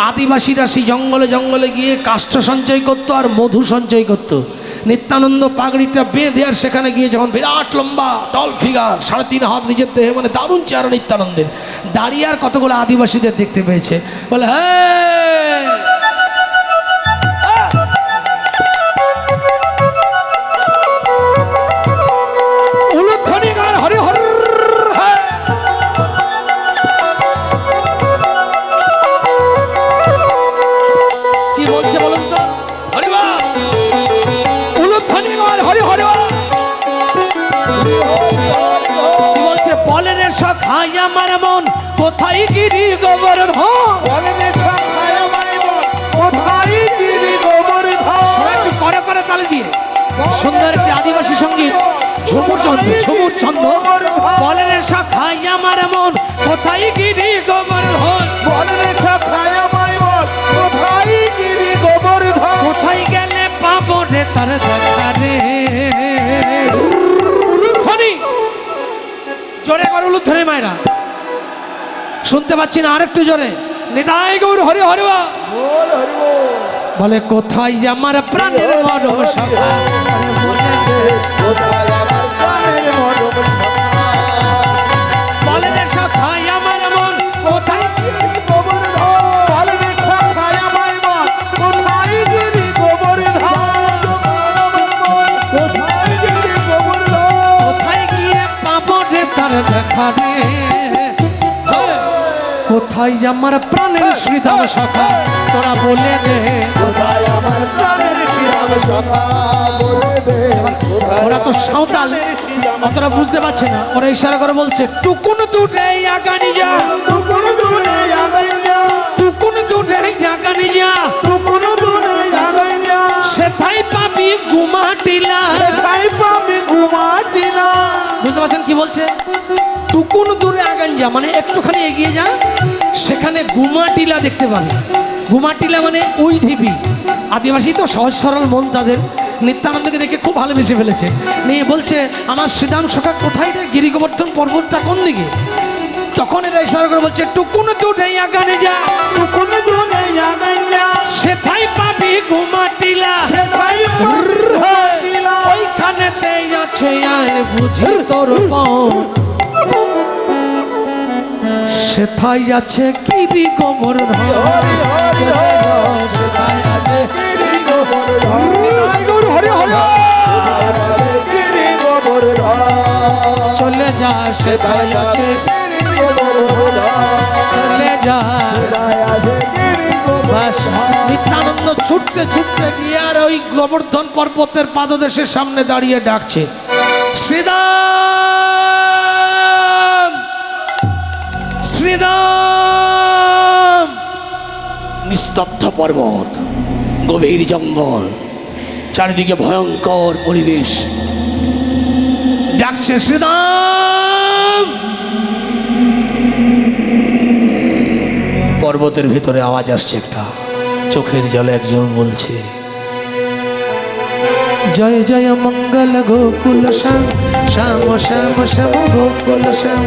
আদিবাসীরা সেই জঙ্গলে জঙ্গলে গিয়ে কাষ্ঠ সঞ্চয় করতো আর মধু সঞ্চয় করতো। নিত্যানন্দ পাগড়িটা বেঁধে আর সেখানে গিয়ে যখন বিরাট লম্বা টল ফিগার, 3.5 হাত নিজের দেহে, মানে দারুণ চেহারা নিত্যানন্দের, দাঁড়িয়ে আর কতগুলো আদিবাসীদের দেখতে পেয়েছে। বলে হ্যাঁ উলুধ্বনি গান হরি হর। কি বলছে বলুন তো? হরি বল। উলুধ্বনি গান হরি হরি বল। কি বলছে? বলে রে সখাই আমার মন কোথায় গিরি গোবর্ধন। বলে রে সখাই আমার মন কোথায় গিরি গোবর্ধন। সবাই একটু করে করে তালে দিয়ে সুন্দর একটি আদিবাসী সঙ্গীত, ঝুমুর ছন্দ, ঝুমুর ছন্দ। বলে রে সখাই আমার মন কোথায় গিরি গোবর্ধন। বলে রে সখাই আমার মন কোথায় গিরি গোবর্ধন। কোথায় গেলে পাবো রে তার দেখা রে। উলুধ্বনি জোরে করে উলুধ্বনি মায়েরা, শুনতে পাচ্ছি না, আরেকটু জোরে। নিতাই গৌর হরি হরি বল। বল হরি বল। বলে কোথায় যে আমার প্রাণের মরম সখা। কোথায় আমার প্রাণের মরম সখা। বলে রে সখাই আমার মন কোথায় গিরি গোবর্ধন। বলে রে সখাই আমার মন কোথায় গিরি গোবর্ধন। কোথায় গিরি গোবর্ধন। কোথায় গিয়ে পাবো রে তার দেখা রে। কোথায় যে আমার প্রাণের শ্রীধাম সখা, তোরা বলে দে। কোথায় আমার প্রাণের শ্রীরাম সখা বলে দে। ওরা তো সাঁওতাল, অতটা বুঝতে পারছে না। ওরা ইশারা করে বলছে টুকুন দুটে আগানি যা, টুকুন দূরে আগাই যা। টুকুন দুটে আগানি যা। টুকুন দূরে আগাই যা। সেথায় পাবি গুমাটিলা। সেটাই পাবি ঘুমাটিলা। বুঝতে পারছেন কি বলছে? টুকুন দূরে আগান যা মানে একটুখানি এগিয়ে যা, সেখানে গুমাটিলা দেখতে পাবে। গুমাটিলা মানে ওই ঢিপি। আদিবাসী তো সহজ সরল মন তাদের, নিত্যানন্দকে দেখে খুব ভালোবেসে ফেলেছে। নিয়ে বলছে আমার শ্রীধাম সখা কোথায় রে, গিরি গোবর্ধন পর্বতটা কোন দিকে। তখন এরা ইশারা করে বলছে টুকুন দূরে আগানে যা। টুকুন দূরে আগাই যা। সেথায় পাবি গুমাটিলা। সেটাই পাবি ঘুমাটিলা। ওইখানেতে আছে আর বুঝি তোর পথ। সেথায় আছে গিরি গোবর্ধন। হরি হরি হরি। সেথায় আছে গিরি গোবর্ধন। নিতাই গৌর হরি হরি। গিরি গোবর্ধন। চলে যা সেথায় আছে, গিরি গোবর্ধন। চলে যা। সেটাই আছে গিরি বাস গোবর্ধন। নিত্যানন্দ ছুটতে ছুটতে গিয়ে আর ওই গোবর্ধন পর্বতের পাদদেশের সামনে দাঁড়িয়ে ডাকছে শ্রীরাম শ্রীরাম। নিস্তব্ধ পর্বত, গভীর জঙ্গল, চারিদিকে ভয়ঙ্কর পরিবেশ। ডাকছে শ্রীরাম। পর্বতের ভিতরে আওয়াজ আসছে একটা, চোখের জলে একজন বলছে জয় জয় মঙ্গল গোকুল শ্যাম, শ্যাম শ্যাম শ্যাম গোকুল শ্যাম।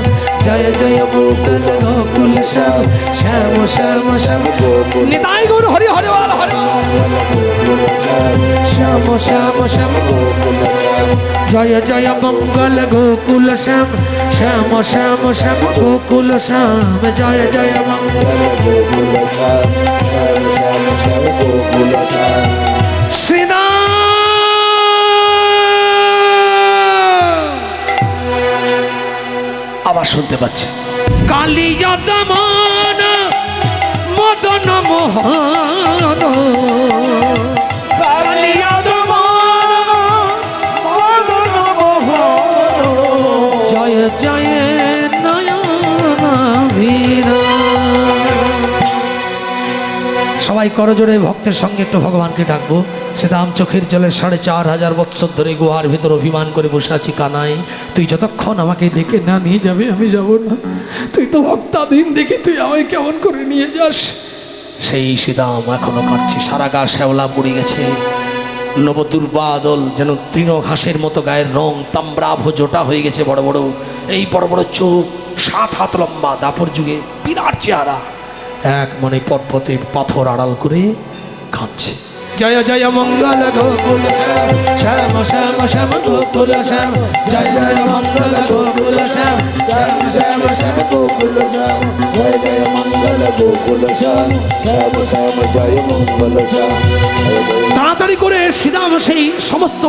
জয় জয় মঙ্গল গোকুল শ্যাম, শ্যাম শ্যাম শ্যাম গোকুল। নিতাই গৌর হরি হরি বল হরি বল। শ্যাম শ্যাম শ্যাম গোকুল শ্যাম। জয় জয় মঙ্গল গোকুল শ্যাম, শ্যাম শ্যাম শ্যাম গোকুল শ্যাম। জয় জয় মঙ্গল গোকুল শ্যাম, শ্যাম শ্যাম শ্যাম গোকুল শ্যাম। শ্রীরাম। আবার শুনতে পাচ্ছে কালিয়া দমন মদন মোহন কালিয়া দমন মদন মোহন জয় জয় নয়ন বীরা। সবাই করজোড়ে ভক্তের সঙ্গে একটু ভগবানকে ডাকবো। শ্রীরাম চোখের জলে 4,500 বৎসর ধরে গুহার ভিতর অভিমান করে বসে আছি। কানাই, তুই যতক্ষণ আমাকে ডেকে না নিয়ে যাবে আমি যাব না। তুই তো ভক্তাধীন, দেখি তুই আমায় কেমন করে নিয়ে যাস। সেই শ্রীরাম এখনো কাটছে, সারা গা শ্যাওলা পড়ে গেছে, নবদুর্বাদল যেন তৃণ ঘাসের মতো গায়ের রং, তাম্রাভ জোটা হয়ে গেছে, বড় বড় এই বড় বড় চোখ, 7 হাত লম্বা, দাপর যুগে বিরাট চেহারা, এক মনে পর্বতের পাথর আড়াল করে কাঁদছে। জয় জয় মঙ্গল গোকুল শ্যাম, শ্যাম শ্যাম শ্যাম গোকুল শ্যাম, জয় জয় মঙ্গল গোকুল শ্যাম, শ্যাম শ্যাম শ্যাম গোকুল শ্যাম, জয় জয় মঙ্গল গোকুল শ্যাম, শ্যাম শ্যাম জয় মঙ্গল শ্যাম। তাড়াতাড়ি করে শ্রীরাম সেই সমস্ত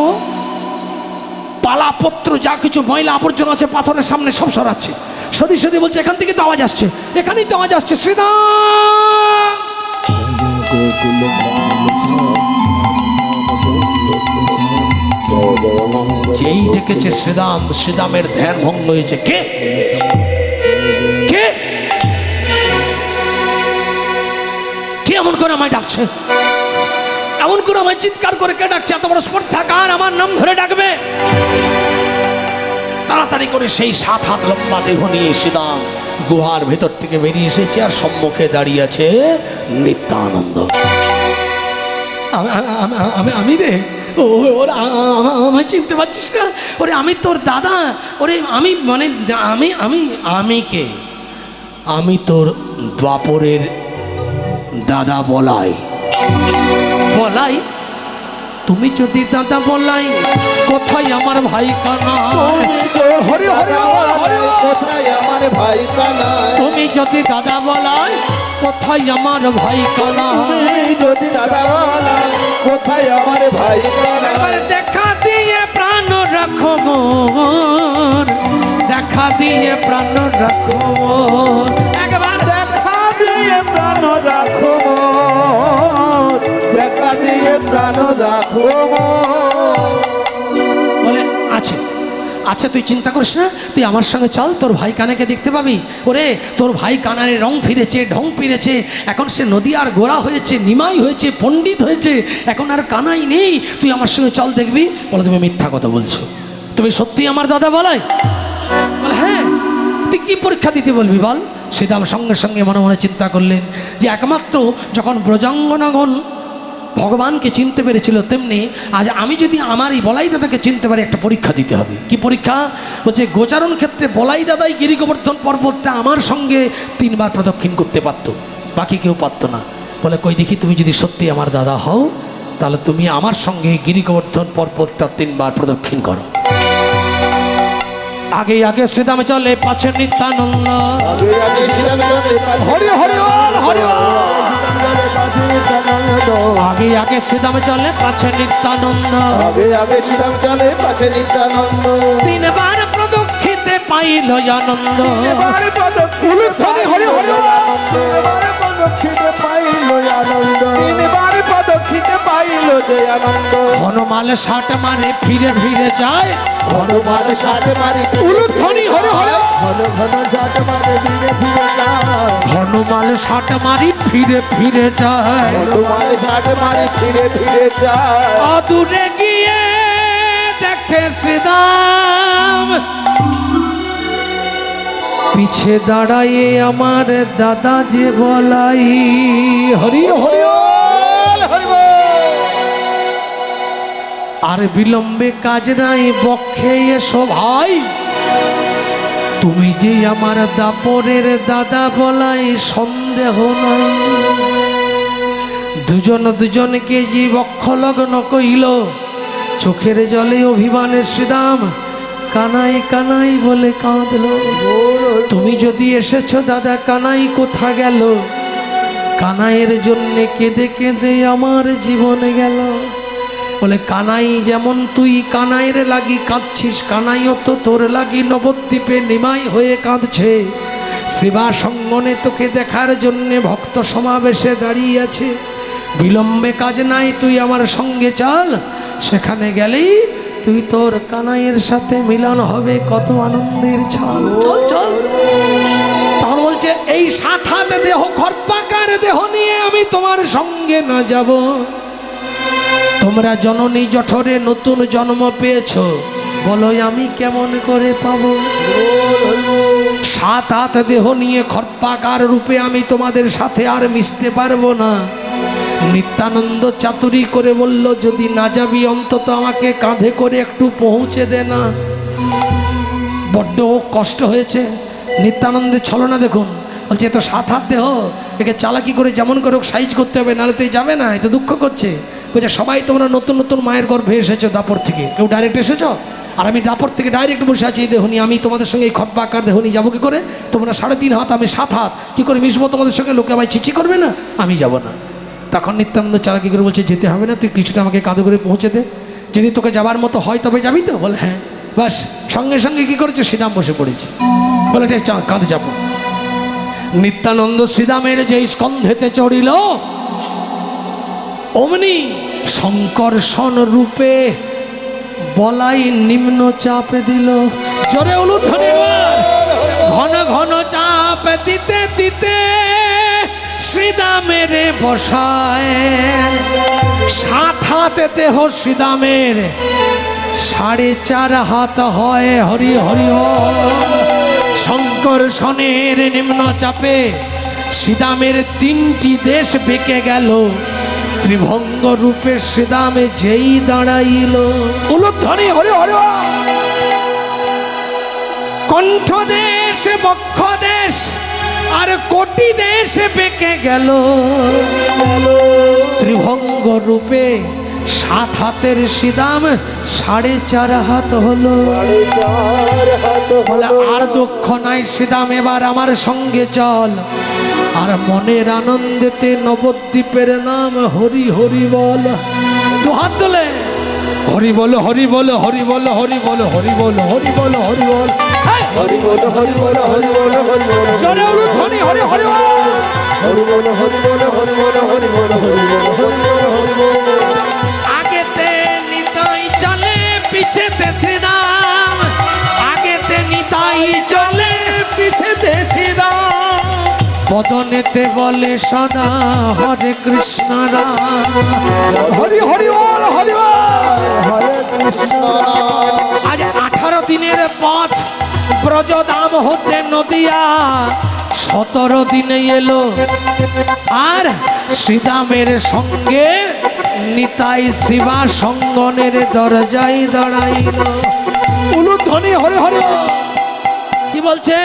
পালাপত্র যা কিছু ময়লা আবর্জনা আছে পাথরের সামনে সব সরাচ্ছে। সদি সদি বলছে এখান থেকে তো আওয়াজ আসছে, এখানেই তো আওয়াজ আসছে। শ্রীরাম যেই ডেকেছে শ্রীরাম, শ্রীরামের ধ্যান ভঙ্গ হয়েছে। কে কে কে এমন করে আমায় ডাকছে, এমন করে আমায় চিৎকার করে কে ডাকছে? এত বড় স্পর্ধা কার আমার নাম ধরে ডাকবে? তাড়াতাড়ি করে সেই 7 হাত লম্বা দেহ নিয়ে শ্রীরাম গুহার ভেতর থেকে বেরিয়ে এসেছে, আর সম্মুখে দাঁড়িয়ে আছে নিত্যানন্দ। আমি রে, ওরা আমায় চিনতে পারছিস না? ওরে আমি তোর দাদা, ওরে আমি মানে আমি আমি আমি কে? আমি তোর দ্বাপরের দাদা বলাই। বলাই? তুমি যদি দাদা বলাই, কোথায় আমার ভাই কানাই? হরি হরি হরি, কোথায় আমার ভাই কানাই? তুমি যদি দাদা বলাই, কোথায় আমার ভাই কানাই? তুমি যদি দাদা বলাই, কোথায় আমার ভাই কানাই? একবার দেখা দিয়ে প্রাণ রাখো মোর, দেখা দিয়ে প্রাণ রাখো মোর, একবার দেখা দিয়ে প্রাণ রাখো মোর, দেখা দিয়ে প্রাণ রাখো মোর। বলে আছে আচ্ছা, তুই চিন্তা করিস না, তুই আমার সঙ্গে চল, তোর ভাই কানাকে দেখতে পাবি। ওরে তোর ভাই কানারে রং ফিরেছে, ঢং ফিরেছে, এখন সে নদী আর গোড়া হয়েছে, নিমাই হয়েছে, পণ্ডিত হয়েছে, এখন আর কানাই নেই। তুই আমার সঙ্গে চল, দেখবি। বলে তুমি মিথ্যা কথা বলছো, তুমি সত্যি আমার দাদা বলাই? বলে হ্যাঁ। তুই কি পরীক্ষা দিতে বলবি বল? শ্রীরাম সঙ্গে সঙ্গে মনে মনে চিন্তা করলেন যে একমাত্র যখন ব্রজাঙ্গনাগণ ভগবানকে চিনতে পেরেছিল, তেমনি আজ আমি যদি আমার এই বলাই দাদাকে চিনতে পারি, একটা পরীক্ষা দিতে হবে। কি পরীক্ষা? বলছে গোচারণ ক্ষেত্রে বলাই দাদাই গিরি গোবর্ধন পর্বতটা আমার সঙ্গে 3 বার প্রদক্ষিণ করতে পারতো, বাকি কেউ পারতো না। বলে কই দেখি, তুমি যদি সত্যি আমার দাদা হও, তাহলে তুমি আমার সঙ্গে গিরি গোবর্ধন পর্বতটা 3 বার প্রদক্ষিণ করো। আগে আগে শ্রীরাম চলে, পাছে নিত্যানন্দ। আগে আগে শ্রীরাম চলে, পাছে হরি হরি বল, হরি বল। আগে আগে শ্রীরাম চলে, পাছে নিত্যানন্দ। আগে আগে শ্রীরাম চলে, পাছে নিত্যানন্দ। 3 বার প্রদক্ষিণে পাইল আনন্দ। এবার প্রদক্ষিণে হরি হরি আনন্দ, এবার প্রদক্ষিণে পাইল আনন্দ, 3 বার প্রদক্ষিণে পাইল যে আনন্দ। হনুমান 60 মারে ফিরে ফিরে যায়, হনুমান 60 মারে উলুধ্বনি হরি হরি। ঘন ঘন 60 মারে ফিরে ফিরে যায়, হনুমান 60 মারি ফিরে ফিরে যায়, হনুমান 60 মারে ফিরে ফিরে যায়। অদূরে গিয়ে দেখে শ্রীরাম, পিছে দাঁড়ায় আমার দাদা যে বলাই। হরি হরি। হরি বল। আর বিলম্বে কাজ নাই, বক্ষে এসো ভাই, তুমি যে আমার দাপরের দাদা বলাই সন্দেহ নাই। দুজনকে যে বক্ষ লগ্ন কইল, চোখের জলে অভিমানে শ্রীরাম কানাই কানাই বলে কাঁদল। তুমি যদি এসেছো দাদা, কানাই কোথা গেল? কানাইয়ের জন্যে কেঁদে কেঁদে আমার জীবন গেল। বলে কানাই যেমন তুই কানাইয়ের লাগি কাঁদছিস, কানাইও তো তোর লাগি নবদ্বীপে নিমাই হয়ে কাঁদছে। শ্রীবাস অঙ্গনে তোকে দেখার জন্যে ভক্ত সমাবেশে দাঁড়িয়ে আছে। বিলম্বে কাজ নাই, তুই আমার সঙ্গে চল, সেখানে গেলেই তুই তোর কানাইয়ের সাথে মিলন হবে, কত আনন্দের ছাল। চল চল। তখন বলছে এই 7 হাত দেহ, খর্পাকার দেহ নিয়ে আমি তোমার সঙ্গে না যাব। তোমরা জননী জঠরে নতুন জন্ম পেয়েছ, বলো আমি কেমন করে পাবো? 7 হাত দেহ নিয়ে খর্পাকার রূপে আমি তোমাদের সাথে আর মিশতে পারবো না। নিত্যানন্দ চাতুরি করে বলল, যদি না যাবি অন্তত আমাকে কাঁধে করে একটু পৌঁছে দে না। বড্ড কষ্ট হয়েছে। নিত্যানন্দের ছলনা দেখুন, বলছে এ তো 7 হাত দেহ, একে চালাকি করে যেমন করে সাইজ করতে হবে, নাহলে তো যাবে না। এ তো দুঃখ করছে। বলছে সবাই তোমরা নতুন নতুন মায়ের গর্ভে এসেছো দাপর থেকে, কেউ ডাইরেক্ট এসেছো, আর আমি দাপর থেকে ডাইরেক্ট বসে আছি এই দেহ নিয়ে। আমি তোমাদের সঙ্গে এই খর্পাকার দেহ নিয়ে যাবো কী করে? তোমরা 3.5 হাত, আমি 7 হাত, কী করে মিশবো তোমাদের সঙ্গে? লোকে আমায় ছিচি করবে না, আমি যাব না। তখন নিত্যানন্দ চালাকি করে বলছে যেতে হবে না, তুই কিছুটা আমাকে কাঁধে করে পৌঁছে দে, যদি তোকে যাবার মতো হয় তবে যাবি তো? বলে হ্যাঁ। বাস সঙ্গে সঙ্গে কী করেছে, শ্রীদাম বসে পড়েছে। বলে ঠিক কাঁধে চাপো। নিত্যানন্দ শ্রীদামের যে স্কন্ধেতে চড়িল, অমনি শঙ্কর্ষণ রূপে বলাই নিম্ন চাপ দিল। জোরে উলুধ্বনি। ঘন ঘন চাপ দিতে দিতে শ্রীদামের বসায়। 7 হাত দেহ শ্রীদামের, 4.5 হাত হয়। হরি হরি শঙ্কর্ষণের নিম্ন চাপে শ্রীদামের 3টি দেশ বেঁকে গেল। ত্রিভঙ্গ রূপে শ্রীদামে যেই দাঁড়াইল, উলুধ্বনি হরি হরি। কণ্ঠ দেশ, বক্ষ দেশ আর কোটি দেশ বেঁকে গেল। ত্রিভঙ্গ রূপে 7 হাতের শ্রীদাম 4.5 হাত হলো। বলে আর দুঃখ নাই শ্রীদাম, এবার আমার সঙ্গে চল, আর মনের আনন্দেতে নবদ্বীপের নাম হরি হরি বল। 2 হাত তোলে, হরি বল হরি বল হরি বল হরি বল হরি বল হরি বল হরি বল হরি বল হরি বল হরি বল হরি বল। জোরে উলুধ্বনি হরি হরি বল। হরি বল হরি বল হরি বল হরি বল হরি বল হরি বল হরি বল। আগেতে নিতাই চলে, পিছেতে শ্রীদাম, আগেতে নিতাই চলে, পিছেতে শ্রীদাম। বদনেতে বলে সদা হরে কৃষ্ণ রাম। হরি হরি বল হরি বল। হরে কৃষ্ণ রাম। আজ 18 দিনের পথ ব্রজধাম হতে নদিয়া, 17 দিনে এলো, আর শ্রীদামের সঙ্গে নিতাই শ্রীবাস সঙ্গনের দরজায় দাঁড়াইল। উলুধ্বনি হরি হরি। কি বলছে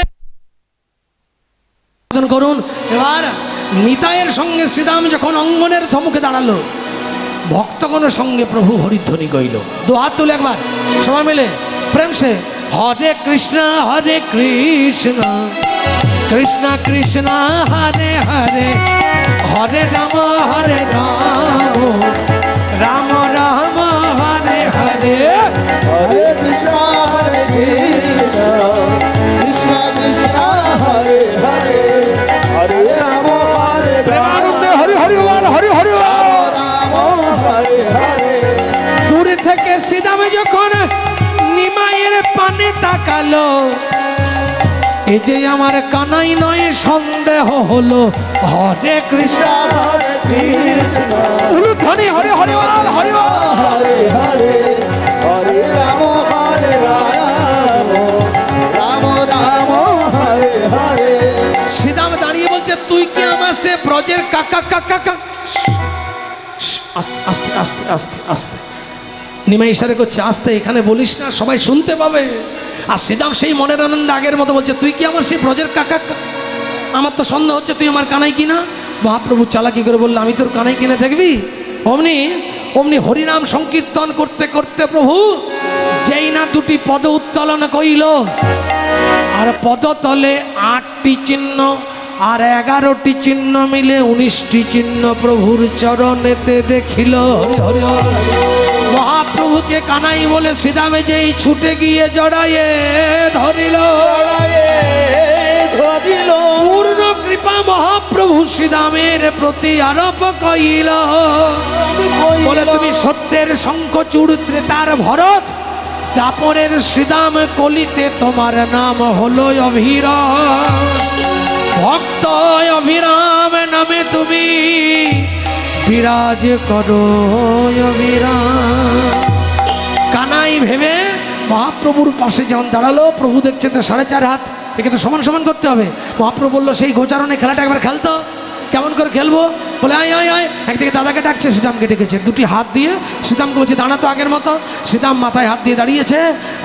করুন। এবার নিতাইয়ের সঙ্গে শ্রীদাম যখন অঙ্গনের সম্মুখে দাঁড়ালো, ভক্তগণের সঙ্গে প্রভু হরিধ্বনি গাইল। 2 হাত তুলে একবার সবাই মিলে প্রেম সে হরে কৃষ্ণ কৃষ্ণ কৃষ্ণ হরে হরে, হরে রাম রাম রাম হরে হরে। হরে কৃষ্ণ কৃষ্ণ কৃষ্ণ হরে হরে, হরে রাম হরে রাম, হরি হরি বল হরি হরি বল। রাম হরে হরে। দূর থেকে শ্রীদামে যখন নিমাইয়ের পানে তাকালো, এ যে আমার কানাই নয় সন্দেহ হলো। হরে কৃষ্ণ হরে কৃষ্ণ উলুধ্বনি হরি হরি বল হরি বল। হরে হরে, হরে রাম রাম রাম হরে হরে। শ্রীদাম দাঁড়িয়ে বলছে তুই কি আমার সে ব্রজের কাকা কাকা কাকা। আস্তে আস্তে আস্তে আস্তে আস্তে নিমাই ইশারা করছে আস্তে, এখানে বলিস না, সবাই শুনতে পাবে। আর শ্রীদাম সেই মনের আনন্দে আগের মতো বলছে তুই কি আমার সেই ব্রজের কাকা। আমার তো সন্দেহ হচ্ছে তুই আমার কানাই কিনা। মহাপ্রভু চালাকি করে বললো আমি তোর কানাই কিনে দেখবি। অমনি অমনি হরিনাম সংকীর্তন করতে করতে প্রভু যেই না 2টি পদ উত্তোলন কইল, আর পদতলে 8টি চিহ্ন আর 11টি চিহ্ন মিলে 19টি চিহ্ন প্রভুর চরণেতে দেখিল। হরি হরি আমাকে কানাই বলে শ্রীদামে যেই ছুটে গিয়ে জড়াইয়ে ধরিল। ধরিল পূর্ণ কৃপা মহাপ্রভু শ্রীদামের প্রতি আরোপ কইল। বলে তুমি সত্যের শঙ্খচূড় ত্রেতার ভরত, দাপরের শ্রীদাম কলিতে তোমার নাম হলো অভিরাম। ভক্ত অভিরাম নামে তুমি বিরাজ করো অভিরাম। কানাই ভেবে মহাপ্রভুর পাশে যখন দাঁড়ালো, প্রভু দেখছেন তো 4.5 হাত, একে তো সমান সমান করতে হবে। মহাপ্রভু বললো সেই গোচারণে খেলাটা একবার খেলতো। কেমন করে খেলবো? বলে আয় আয় আয়। একদিকে দাদাকে ডাকছে, শ্রীদামকে ডেকেছে, দুটি হাত দিয়ে শ্রীদামকে বলছে দাঁড়া তো আগের মতো। শ্রীদাম মাথায় হাত দিয়ে দাঁড়িয়েছে,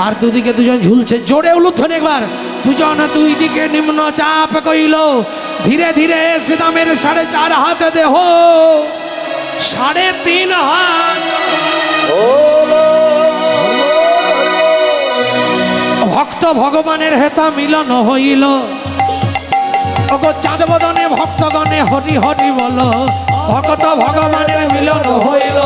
আর দুদিকে দুজন ঝুলছে। জোরে উলুধ্বনি একবার, দুজন দুই দিকে নিম্ন চাপ কইল। ধীরে ধীরে শ্রীদামের 4.5 হাত দেহ 3.5 হাত। ভক্ত ভগবানের হেতা মিলন হইল। ওগো চাঁদ বদনে ভক্তগণে হরি হরি বলো। ভক্ত ভগবানের মিলন হইল।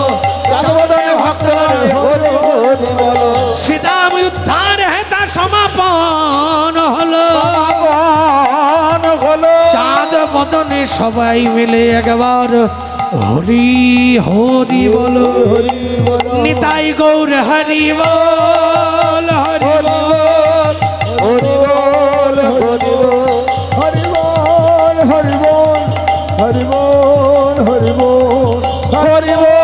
চাঁদবদনে ভক্তগণ হরি হরি বলো। শ্রীদাম উদ্ধার হেতা সমাপন হলো। সমাপন হলো। চাঁদ বদনে সবাই মিলে একবার হরি হরি বলো। হরি বলো। নিতাই গৌর হরি বল হরি বল। হরি বল হরি বল হরি বল হরি বল হরি বল হরি বল হরি বল